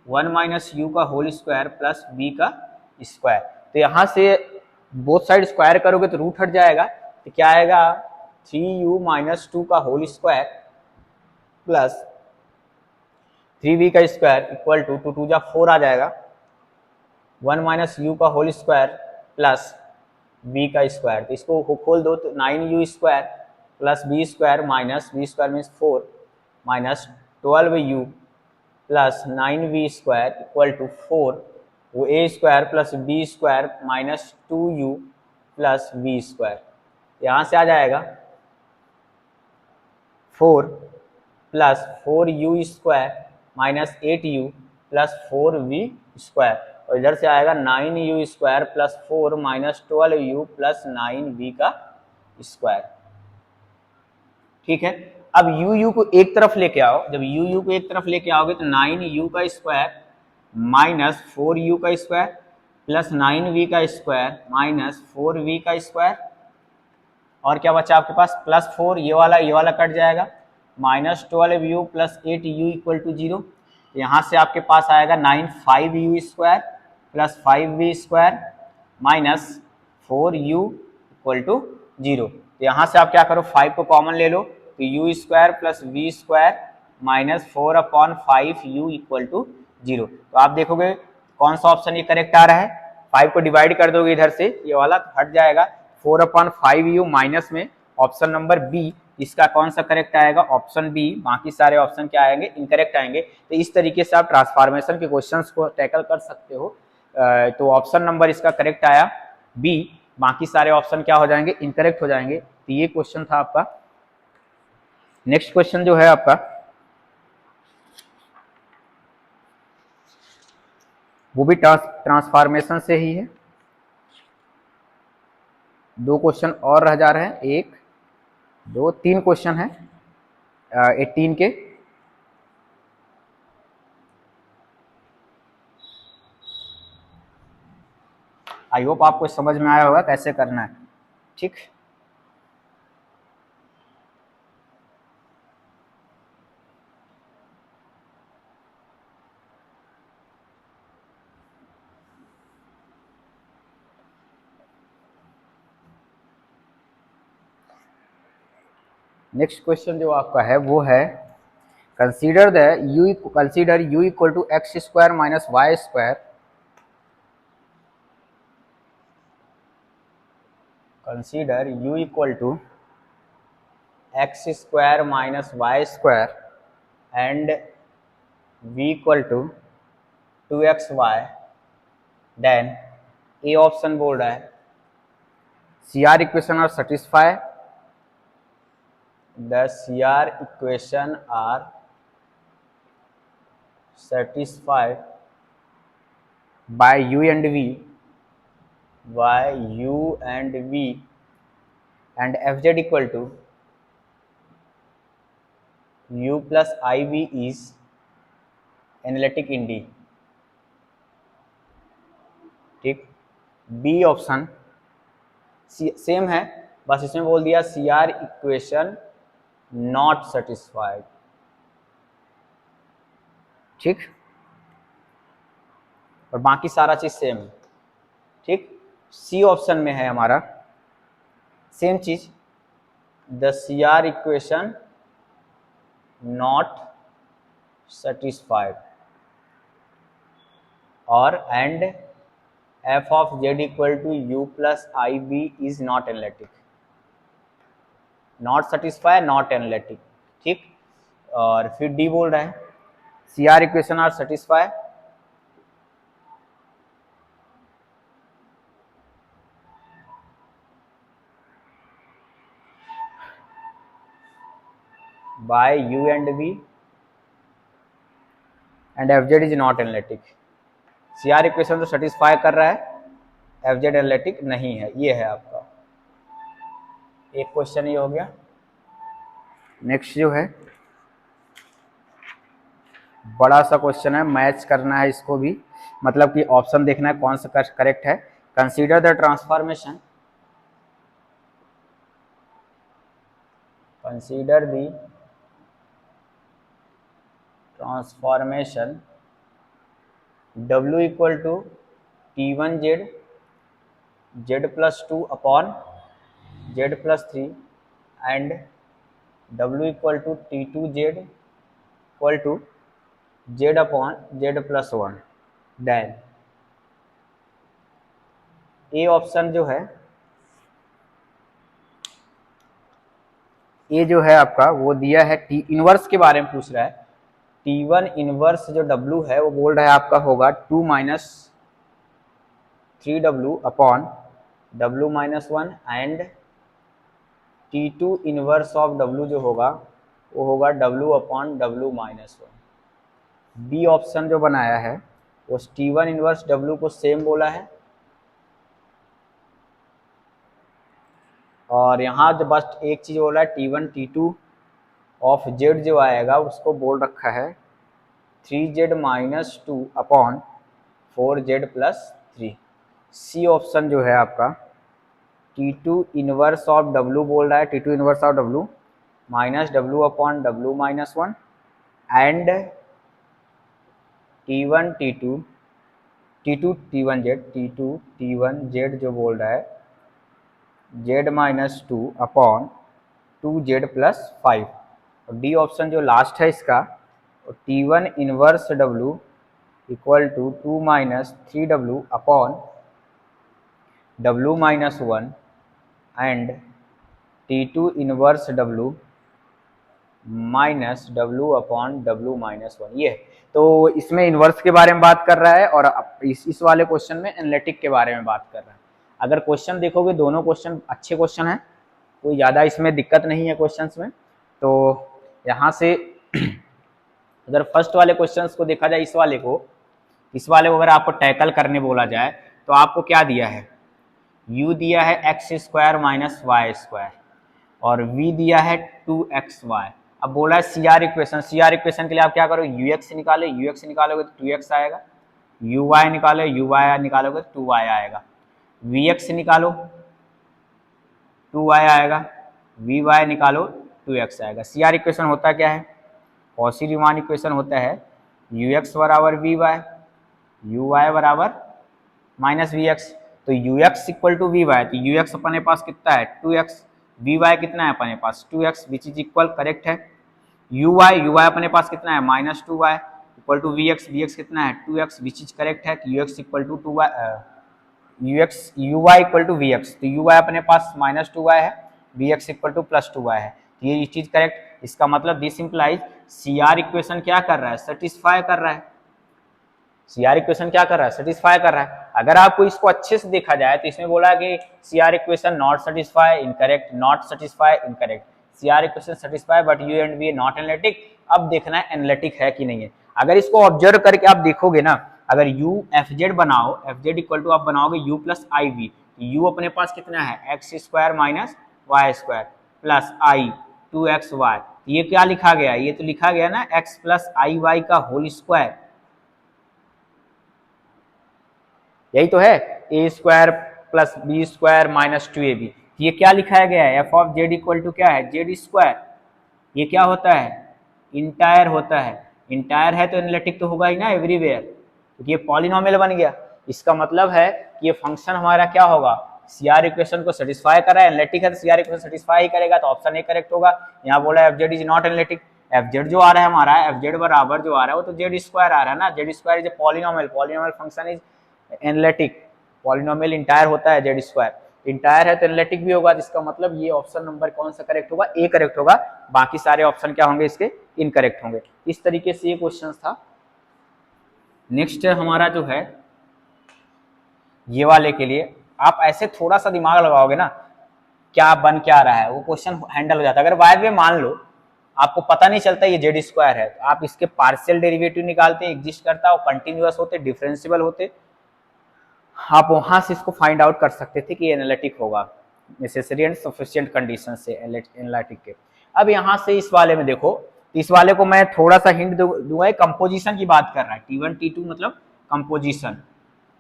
1 minus u का होल स्क्वायर प्लस v का स्क्वायर। तो यहाँ से बोथ साइड स्क्वायर करोगे तो रूट हट जाएगा, तो क्या आएगा 3u माइनस 2 का होल स्क्वायर प्लस 3v का स्क्वायर इक्वल टू 2 2 जा 4 आ जाएगा, 1 माइनस यू का होल स्क्वायर प्लस v का स्क्वायर। तो इसको खोल दो तो 9u square plus v square minus v square means 4 minus 12u plus 9v square equal to 4, वो a square plus b square minus 2u plus v square. यहाँ से आ जाएगा 4 plus 4u square minus 8u plus 4v square, और इधर से आएगा 9u square plus 4 minus 12u plus 9v का स्क्वायर। ठीक है, अब u को एक तरफ लेके आओ, जब u को एक तरफ लेके आओगे तो 9u का स्क्वायर माइनस 4u का स्क्वायर प्लस 9v का स्क्वायर माइनस 4v का स्क्वायर, और क्या बचा आपके पास प्लस 4, ये वाला कट जाएगा, minus 12u plus 8u equal to 0। यहाँ से आपके पास आएगा 5u square plus 5v square minus 4u equal to 0। तो यहाँ से आप क्या करो 5 को कॉमन ले लो, तो u square plus v square minus 4/5u equal to 0। तो आप देखोगे कौन सा ऑप्शन ये करेक्ट आ रहा है, 5 को डिवाइड कर दोगे इधर से ये वाला हट जाएगा, 4/5u माइनस में ऑप्शन नंबर बी इसका कौन सा करेक्ट आएगा, ऑप्शन बी। बाकी सारे ऑप्शन क्या आएंगे, इनकरेक्ट आएंगे। तो इस तरीके से आप ट्रांसफॉर्मेशन के क्वेश्चंस को टैकल कर सकते हो। तो ऑप्शन नंबर इसका करेक्ट आया बी, बाकी सारे ऑप्शन क्या हो जाएंगे, इनकरेक्ट हो जाएंगे। तो ये क्वेश्चन था आपका। नेक्स्ट क्वेश्चन जो है आपका वो भी ट्रांसफॉर्मेशन से ही है। 2 क्वेश्चन और रह जा रहे हैं, 1 2 3 क्वेश्चन है 18 के। आई होप आपको समझ में आया होगा कैसे करना है। ठीक, नेक्स्ट क्वेश्चन जो आपका है वो है consider u equal to x square minus y square, consider u equal to x square minus y square and v equal to 2xy, then A option बोल रहा है CR equation are satisfy, the CR equation are satisfied by u and v, and fz equal to u plus iv is analytic in D। ठीक, B option same है, बस इसमें बोल दिया CR equation not satisfied. ठीक, और बाकी सारा चीज सेम है। ठीक, सी ऑप्शन में है हमारा सेम चीज, the CR equation not satisfied, और and f of z equal to u plus i b is not analytic, not satisfy not analytic. ठीक, और फिर डी बोल रहे हैं CR equation are satisfy by u and v and fz is not analytic. CR equation तो satisfy कर रहा है, fz एनालिटिक नहीं है। ये है आपका एक क्वेश्चन, ये हो गया। नेक्स्ट जो है बड़ा सा क्वेश्चन है, मैच करना है इसको भी, मतलब कि ऑप्शन देखना है कौन सा करेक्ट है। Consider the transformation, consider the transformation W equal to T1Z Z+2 upon Z+3 and W equal to T2Z equal to Z upon Z+1 then. A option जो है, ये जो है आपका वो दिया है टी इनवर्स के बारे में पूछ रहा है। T1 इनवर्स जो W है वो बोल रहा है आपका होगा 2 minus 3W upon W-1 and T2 inverse of W जो होगा वो होगा W upon W-1। B option जो बनाया है वो T1 इनवर्स W को सेम बोला है, और यहाँ जो बस एक चीज बोला है T1 T2 ऑफ Z जो आएगा उसको बोल रखा है 3Z-2 upon 4Z+3। C option जो है आपका T2 इनवर्स ऑफ W बोल रहा है, T2 inverse of W minus W upon W-1 and T1 T2 T2 T1Z T2 T1Z जो बोल रहा है Z-2 अपॉन 2Z+5। और डी ऑप्शन जो लास्ट है इसका T1 inverse W equal to 2 minus 3W upon W-1 and T2 inverse W minus W upon W-1। ये तो इसमें इनवर्स के बारे में बात कर रहा है और इस वाले क्वेश्चन में एनालिटिक के बारे में बात कर रहा है। अगर क्वेश्चन देखोगे दोनों क्वेश्चन अच्छे क्वेश्चन हैं, कोई ज़्यादा इसमें दिक्कत नहीं है क्वेश्चंस में। तो यहाँ से अगर फर्स्ट वाले क्वेश्चंस को देखा जाए, इस वाले को अगर आपको टैकल करने बोला जाए तो आपको क्या दिया है, u दिया है x² माइनस y² और v दिया है 2xy। अब बोला है CR इक्वेशन, CR इक्वेशन के लिए आप क्या करो, ux निकाले, ux निकालोगे तो 2x आएगा, uy निकालो, uy निकालोगे तो 2y आएगा, vx निकालो 2y आएगा, vy निकालो 2x आएगा। CR इक्वेशन होता क्या है, कॉची रीमान इक्वेशन होता है ux बराबर vy, uy बराबर माइनस vx। तो ux equal to v y, तो ux अपने पास कितना है 2x, vy कितना है अपने पास 2x which is equal correct है। uy अपने पास कितना है minus 2y equal to vx कितना है 2x विच इज करेक्ट है कि ux equal to 2y, uy equal to vx, तो uy अपने पास माइनस 2y है, vx equal two plus 2y है, तो ये चीज करेक्ट। इसका मतलब दिस इंप्लाइज CR इक्वेशन क्या कर रहा है, सेटिस्फाई कर रहा है। CR इक्वेशन क्या कर रहा है, सेटिस्फाई कर रहा है। अगर आपको इसको अच्छे से देखा जाए तो इसमें बोला कि CR equation not satisfy, incorrect, not satisfy, incorrect, CR equation satisfy but U and V not analytic. अब देखना है एनालिटिक है कि नहीं है। अगर इसको ऑब्जर्व करके आप देखोगे ना, अगर UFZ बनाओ, FZ इक्वल टू आप बनाओगे U प्लस IV, U अपने पास कितना है x² minus y² plus I 2xy, ये क्या लिखा गया, ये तो लिखा गया ना x प्लस IY का होल स्क्वायर, यही तो है a² plus b² minus 2ab। ये क्या लिखा गया है, f of z equal to क्या है z²। ये क्या होता है, इंटायर होता है, इंटायर है तो एनालिटिक तो होगा ही ना एवरीवेयर, क्योंकि ये पॉलिनोमियल बन गया। इसका मतलब है कि ये फंक्शन हमारा क्या होगा, CR इक्वेशन को सेटिस्फाई कर रहा है, एनालिटिक है तो CR इक्वेशन सेटिस्फाई ही करेगा, तो ऑप्शन ए करेक्ट होगा। यहाँ बोला है FZ is not analytic, FZ जो आ रहा है हमारा, FZ बराबर जो आ रहा है वो तो z² आ रहा है ना, z² is a polynomial, polynomial function is analytic, polynomial entire होता है z², इंटायर है तो एनालिटिक भी होगा, जिसका मतलब ये ऑप्शन नंबर कौन सा करेक्ट होगा, ए करेक्ट होगा, बाकी सारे ऑप्शन क्या होंगे इसके इनकरेक्ट होंगे। इस तरीके से ये क्वेश्चन था। नेक्स्ट हमारा जो है ये वाले के लिए आप ऐसे थोड़ा सा दिमाग लगाओगे ना, क्या बन क्या रहा है, वो क्वेश्चन हैंडल हो जाता है। अगर बाय द वे मान लो आपको पता नहीं चलता ये z² है, तो आप इसके पार्शियल डेरिवेटिव निकालते, एग्जिस्ट करता और कंटिन्यूअस होते, डिफरेंशिएबल होते, आप वहां से इसको फाइंड आउट कर सकते थे कि एनालिटिक होगा नेसेसरी एंड सफिशिएंट कंडीशन से एनालिटिक के। अब यहाँ से इस वाले में देखो, इस वाले को मैं थोड़ा सा हिंट दूंगा, कंपोजिशन की बात कर रहा है। T1 T2 मतलब कंपोजिशन,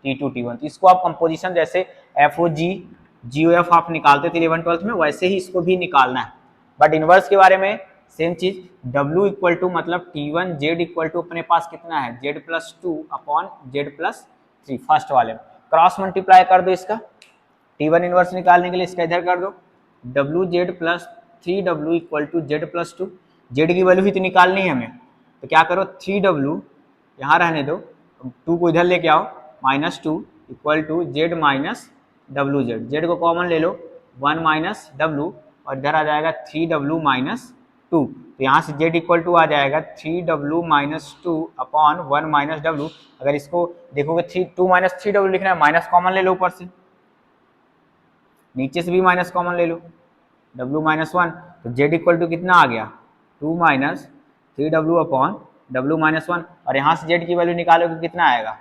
T2 T1, तो इसको आप कंपोजिशन जैसे FOG GOF आप निकालते थे 11 12 में, वैसे ही इसको भी निकालना है। बट इनवर्स के बारे में सेम चीज, W इक्वल टू मतलब T1 Z इक्वल टू अपने पास कितना है Z plus 2 upon Z plus 3, first वाले में क्रॉस मल्टीप्लाई कर दो इसका, T1 इनवर्स निकालने के लिए इसका इधर कर दो, WZ plus 3W equal to Z plus 2, Z की वैल्यू ही तो निकालनी है हमें, तो क्या करो 3W यहाँ रहने दो, 2 को इधर लेके आओ, -2 equal to Z minus WZ, Z को कॉमन ले लो 1 माइनस W और इधर आ जाएगा 3W माइनस 2, तो यहाँ से Z इक्वल टू आ जाएगा 3W minus 2 upon 1 minus W। अगर इसको देखोगे 2 माइनस 3W लिखना है, माइनस कॉमन ले लो ऊपर से, नीचे से भी माइनस कॉमन ले लो, W माइनस 1, तो Z इक्वल टू कितना आ गया 2 minus 3W upon W minus 1, और यहाँ से Z की वैल्यू निकालोगे कितना आएगा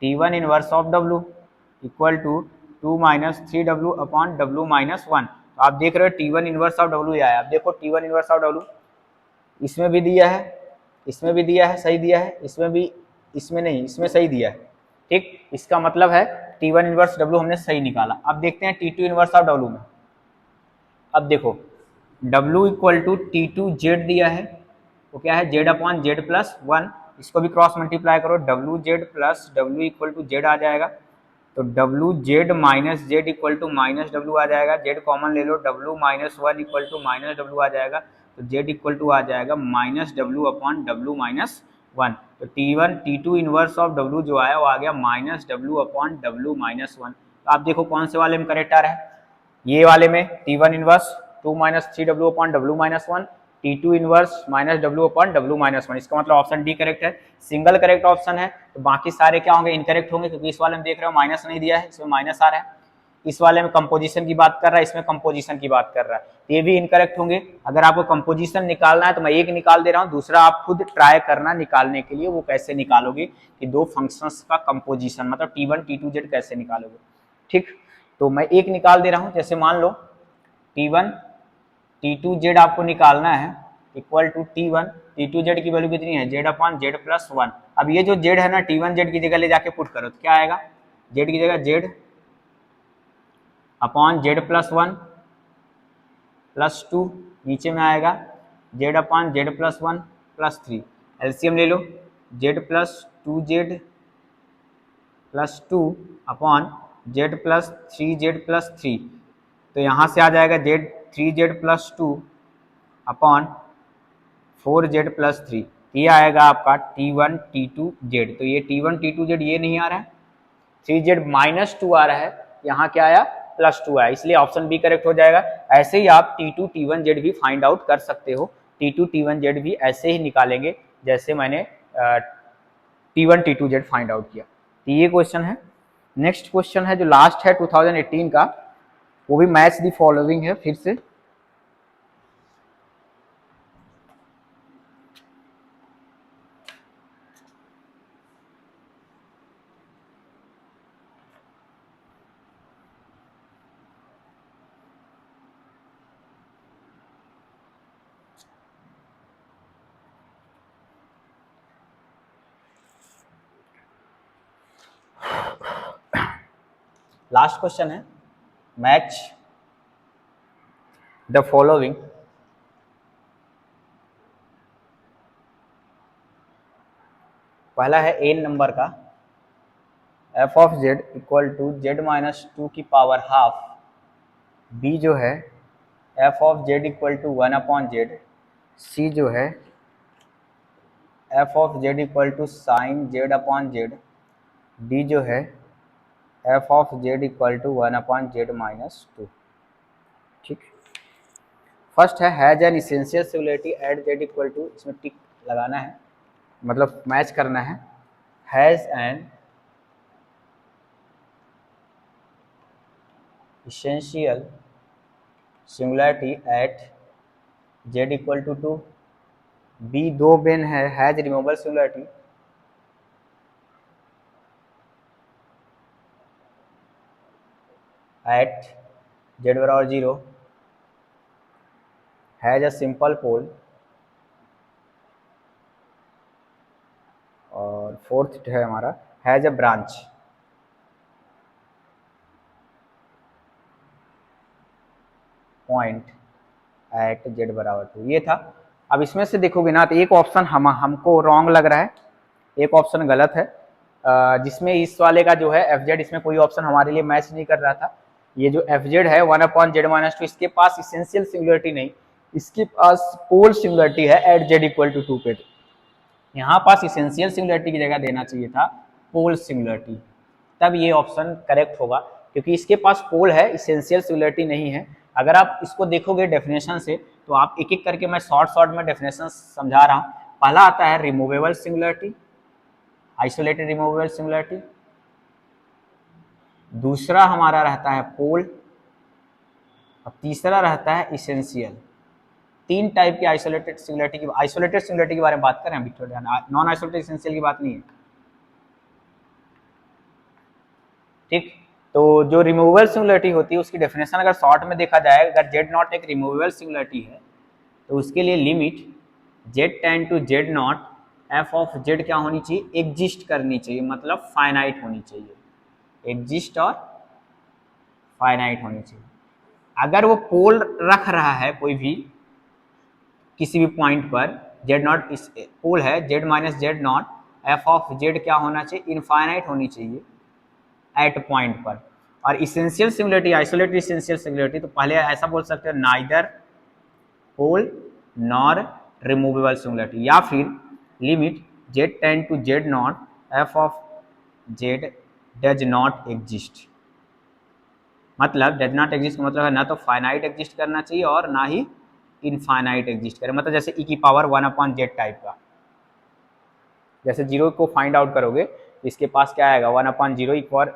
T1 inverse of W equal to 2 minus 3W upon W minus 1। तो आप देख रहे हो T1 इनवर्स ऑफ W आया। अब देखो T1 इनवर्स ऑफ W इसमें भी दिया है, इसमें भी दिया है, सही दिया है, इसमें भी, इसमें नहीं, इसमें सही दिया है, ठीक। इसका मतलब है T1 इनवर्स W हमने सही निकाला। अब देखते हैं T2 इनवर्स ऑफ W में। अब देखो W इक्वल टू T2Z दिया है, वो क्या है Z अपॉन Z प्लस 1, इसको भी क्रॉस मल्टीप्लाई करो, WZ plus W equal to Z आ जाएगा, तो WZ minus Z equal to minus W आ जाएगा, Z कॉमन ले लो, W minus 1 equal to minus W आ जाएगा, तो Z इक्वल टू आ जाएगा minus W upon W minus 1, तो T1 T2 inverse of W जो आया वो आ गया minus W upon W minus 1। तो आप देखो कौन से वाले में करेक्ट आ रहा है, ये वाले में T1 inverse 2 minus 3W upon W minus 1, T2 inverse minus W upon W minus 1, इसका मतलब ऑप्शन डी करेक्ट है, सिंगल करेक्ट ऑप्शन है। तो बाकी सारे क्या होंगे, इनकरेक्ट होंगे, क्योंकि इस वाले में देख रहे हो माइनस नहीं दिया है, इसमें माइनस आ रहा है, इस वाले में कंपोजिशन की बात कर रहा है, इसमें कंपोजिशन की बात कर रहा है, तो ये भी इनकरेक्ट होंगे। अगर आपको कंपोजिशन निकालना है तो मैं एक निकाल दे रहा हूँ, दूसरा आप खुद ट्राई करना निकालने के लिए, वो कैसे निकालोगे कि दो फंक्शंस का कंपोजिशन मतलब T1 T2Z कैसे निकालोगे, ठीक। तो मैं एक निकाल दे रहा हूँ, जैसे मान लो T1 T2Z आपको निकालना है इक्वल टू T1 T2Z की वैल्यू कितनी है Z अपॉन Z प्लस 1। अब ये जो Z है ना T1Z की जगह ले जाके पुट करो, तो क्या आएगा Z की जगह Z upon Z plus 1 plus 2, नीचे में आएगा Z upon Z plus 1 plus 3, LCM ले लो Z plus 2Z plus 2 upon Z plus 3Z plus 3, तो यहाँ से आ जाएगा Z 3Z plus 2 upon 4Z plus 3, ये आएगा आपका T1 T2Z। तो ये T1 T2Z ये नहीं आ रहा है, 3Z माइनस 2 आ रहा है, यहाँ क्या आया प्लस 2 आया, इसलिए ऑप्शन बी करेक्ट हो जाएगा। ऐसे ही आप T2 T1Z भी फाइंड आउट कर सकते हो, T2 T1Z भी ऐसे ही निकालेंगे जैसे मैंने T1 T2Z फाइंड आउट किया। तो ये क्वेश्चन है। नेक्स्ट क्वेश्चन है जो लास्ट है 2018 का, वो भी मैच द फॉलोइंग है फिर से। लास्ट क्वेश्चन है, मैच द फॉलोइंग। पहला है एन नंबर का, f of z equal to z minus 2 की पावर हाफ, बी जो है f of z equal to 1 upon z, C जो है f of z equal to sine z upon z, D जो है f of z equal to 1 upon z minus 2, ठीक। First है has an essential similarity at z equal to, इसमें tick लगाना है मतलब मैच करना है, has an essential similarity at z equal to 2, B दो बेन है, has removable similarity at z बराबर 0, has a simple pole fourth है हमारा, has a branch. Point at z बराबर 2, ये था। अब इसमें से देखोगे ना तो एक ऑप्शन हमको रॉन्ग लग रहा है, एक ऑप्शन गलत है, जिसमें इस वाले का जो है एफ जेड, इसमें कोई ऑप्शन हमारे लिए मैच नहीं कर रहा था। ये जो एफ जेड है 1/z-2, इसके पास इसेंशियल सिंगुलरिटी नहीं, इसके पास पोल सिंगुलरिटी है एट जेड इक्वल टू 2 पे। यहाँ पास इसेंशियल सिंगुलरिटी की जगह देना चाहिए था पोल सिंगुलरिटी, तब ये ऑप्शन करेक्ट होगा, क्योंकि इसके पास पोल है, इसेंशियल सिंगुलरिटी नहीं है। अगर आप इसको देखोगे डेफिनेशन से, तो आप एक एक करके मैं शॉर्ट में डेफिनेशन समझा रहा हूँ। पहला आता है removable singularity, isolated removable singularity. दूसरा हमारा रहता है पोल, और तीसरा रहता है इसेंशियल। तीन टाइप की आइसोलेटेड सिंगुलरिटी के बारे में बात करें अभी थोड़ा, नॉन आइसोलेटेड इसेंशियल की बात नहीं है, ठीक। तो जो रिमूवेबल सिंगुलरिटी होती है उसकी डेफिनेशन अगर शॉर्ट में देखा जाए, अगर जेड नॉट एक रिमूवेबल सिंगुलरिटी है तो उसके लिए limit z tend to z naught f of z क्या होनी चाहिए, एग्जिस्ट करनी चाहिए, मतलब फाइनाइट होनी चाहिए, एग्जिस्ट और फाइनाइट होनी चाहिए। अगर वो पोल रख रहा है कोई भी किसी भी पॉइंट पर, जेड नॉट पोल है z minus Z naught, f of z क्या होना चाहिए, इनफाइनाइट होनी चाहिए एट पॉइंट पर। और essential singularity, isolated essential singularity, तो पहले ऐसा बोल सकते हैं neither pole nor removable singularity, या फिर limit z tend to z naught f of z does not exist. मतलब डज नॉट एग्जिस्ट का मतलब है ना तो फाइनाइट एग्जिस्ट करना चाहिए और ना ही इनफाइनाइट एग्जिस्ट करे, मतलब जैसे ई की पावर 1/z टाइप का। जैसे जीरो को फाइंड आउट करोगे इसके पास क्या आएगा 1/0 इक्वल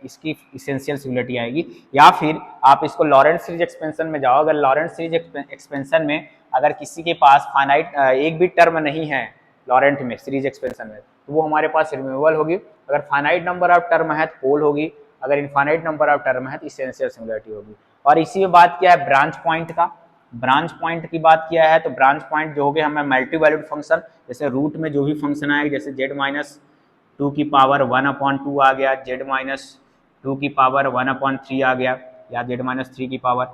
इसकी इसेंशियल सिंगुलरिटी आएगी। या फिर आप इसको लॉरेंट्ज सीरीज एक्सपेंशन में जाओ, अगर लॉरेंट्ज सीरीज एक्सपेंशन में अगर किसी के पास फाइनाइट एक भी टर्म नहीं है लॉरेंट में सीरीज एक्सपेंशन में, तो वो हमारे पास रिमूवेबल होगी। अगर फाइनाइट नंबर ऑफ टर्म है तो पोल होगी, अगर इनफाइनाइट नंबर ऑफ टर्म है तो इसेंशियल सिंगुलरिटी होगी। और इसी में बात किया है ब्रांच पॉइंट का, ब्रांच पॉइंट की बात किया है तो ब्रांच पॉइंट जो हो गए हमें मल्टी वैल्यूड फंक्शन, जैसे रूट में जो भी फंक्शन आएगा, जैसे जेड माइनस 2 की पावर 1/2 आ गया, जेड माइनस 2 की पावर 1/3 आ गया, या जेड माइनस 3 की पावर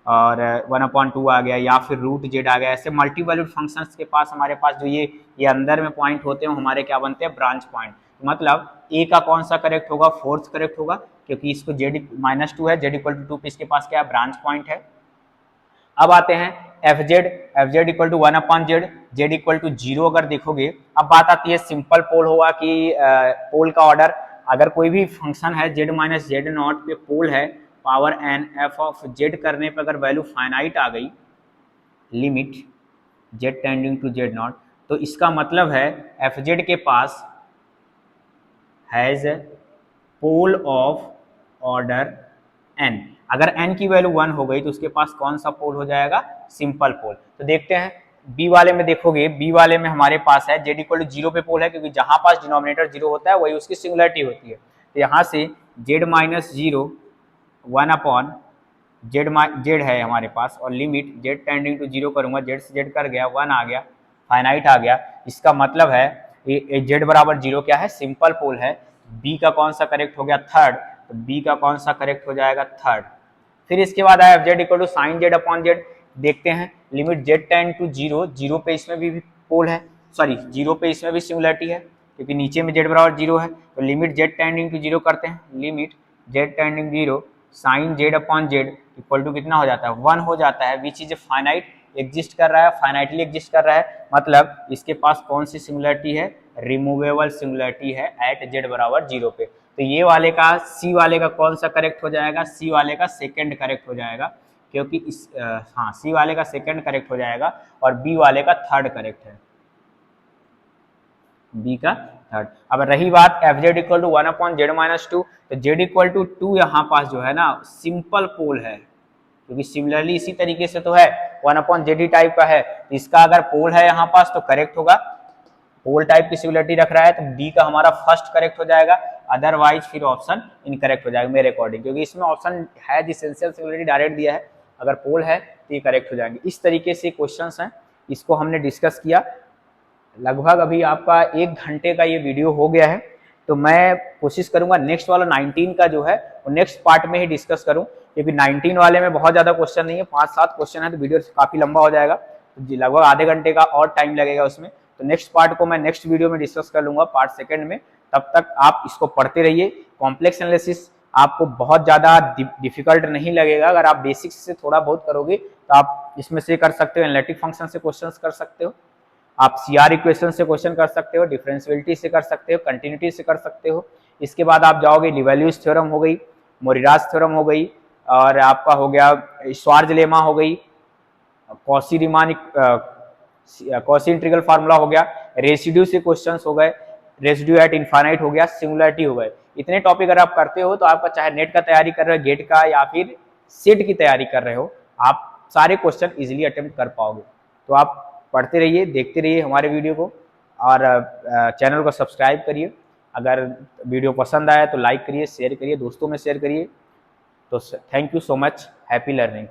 और 1/2 आ गया, या फिर रूट जेड आ गया। ऐसे मल्टी वैल्यूड फंक्शंस के पास हमारे पास जो ये अंदर में पॉइंट होते हैं हमारे क्या बनते हैं, ब्रांच पॉइंट। मतलब ए का कौन सा करेक्ट होगा, फोर्थ करेक्ट होगा, क्योंकि इसको जेड माइनस 2 है, जेड इक्वल टू 2 पे इसके पास क्या है, ब्रांच पॉइंट है। अब आते हैं f z equal to 1/z, z equal to 0 अगर देखोगे। अब बात आती है सिंपल पोल होगा कि पोल का ऑर्डर, अगर कोई भी फंक्शन है जेड माइनस जेड नॉट पे पोल है power n, f of z करने पे अगर वैल्यू फाइनाइट आ गई, limit z tending to z not, तो इसका मतलब है एफ जेड के पास has pole of order n। अगर n की वैल्यू 1 हो गई तो उसके पास कौन सा पोल हो जाएगा, सिंपल पोल। तो देखते हैं b वाले में, देखोगे b वाले में हमारे पास है जेड इक्वल टू 0 पे पोल है, क्योंकि जहां पास डिनोमिनेटर 0 होता है वही उसकी सिंगुलरिटी होती है। तो यहाँ से जेड माइनस 0 1/जेड है हमारे पास, और लिमिट जेड टेंडिंग टू 0 करूंगा, जेड से जेड कर गया, 1 आ गया, फाइनाइट आ गया। इसका मतलब है जेड बराबर 0 क्या है, सिंपल पोल है। बी का कौन सा करेक्ट हो गया, थर्ड, तो बी का कौन सा करेक्ट हो जाएगा, थर्ड। फिर इसके बाद आया z equal to sine z upon z, देखते हैं लिमिट जेड टेंड टू 0, 0 पे इसमें भी पोल है, सॉरी 0 पे इसमें भी सिंगुलरिटी है, क्योंकि नीचे में जेड बराबर 0 है, तो लिमिट जेड टेंडिंग टू 0 करते हैं, limit z tending 0 sine z upon z equal to कितना हो जाता है, 1 हो जाता है, विच इज फाइनाइट एग्जिस्ट कर रहा है, फाइनाइटली एग्जिस्ट कर रहा है, मतलब इसके पास कौन सी सिंगुलरिटी है, रिमूवेबल सिंगुलरिटी है एट जेड बराबर 0 पे। तो ये वाले का, सी वाले का कौन सा करेक्ट हो जाएगा, सी वाले का सेकंड करेक्ट हो जाएगा, क्योंकि इस हाँ सी वाले का सेकंड करेक्ट हो जाएगा, और बी वाले का थर्ड करेक्ट है, बी का थर्ड। अब रही बात F z equal to 1/z-2, तो जेड इक्वल टू 2 यहाँ पास जो है ना सिंपल पोल है, क्योंकि सिमिलरली इसी तरीके से तो है 1/z टाइप का है, इसका अगर पोल है यहाँ पास तो करेक्ट होगा, पोल टाइप की सिमिलरिटी रख रहा है तो बी का हमारा फर्स्ट करेक्ट हो जाएगा, अदरवाइज फिर ऑप्शन इनकरेक्ट हो जाएगा मेरे अकॉर्डिंग, क्योंकि इसमें ऑप्शन है इसेंशियल सिमिलरिटी डायरेक्ट दिया है, अगर पोल है तो ये करेक्ट हो जाएंगे। इस तरीके से क्वेश्चंस हैं, इसको हमने डिस्कस किया। लगभग अभी आपका 1 घंटे का ये वीडियो हो गया है, तो मैं कोशिश करूंगा नेक्स्ट वाला 19 का जो है वो नेक्स्ट पार्ट में ही डिस्कस करूं, क्योंकि 19 वाले में बहुत ज़्यादा क्वेश्चन नहीं है, 5-7 क्वेश्चन है, तो वीडियो काफ़ी लंबा हो जाएगा, तो लगभग आधे घंटे का और टाइम लगेगा उसमें। तो नेक्स्ट पार्ट को मैं नेक्स्ट वीडियो में डिस्कस कर लूंगा पार्ट सेकंड में। तब तक आप इसको पढ़ते रहिए। कॉम्प्लेक्स एनालिसिस आपको बहुत ज़्यादा डिफिकल्ट नहीं लगेगा, अगर आप बेसिक्स से थोड़ा बहुत करोगे तो आप इसमें से कर सकते हो, एनालिटिक फंक्शन से क्वेश्चन कर सकते हो, आप सीआर इक्वेशन से क्वेश्चन कर सकते हो, डिफरेंशियबिलिटी से कर सकते हो, कंटिन्यूटी से कर सकते हो। इसके बाद आप जाओगे लिवेलियस थ्योरम हो गई, मोरिराज थ्योरम हो गई, और आपका हो गया श्वार्ज लेमा हो गई, Cauchy Riemann Cauchy integral formula हो गया, रेसिड्यू से क्वेश्चंस हो गए, रेसिड्यू एट इनफाइनाइट हो गया, सिंगुलरिटी हो गए। इतने टॉपिक अगर आप करते हो तो आपका चाहे नेट का तैयारी कर रहे हो, गेट का, या फिर सेट की तैयारी कर रहे हो, आप सारे क्वेश्चन इजीली अटेम्प्ट कर पाओगे। तो आप पढ़ते रहिए, देखते रहिए हमारे वीडियो को, और चैनल को सब्सक्राइब करिए। अगर वीडियो पसंद आया तो लाइक करिए, शेयर करिए, दोस्तों में शेयर करिए। तो thank you so much, happy learning.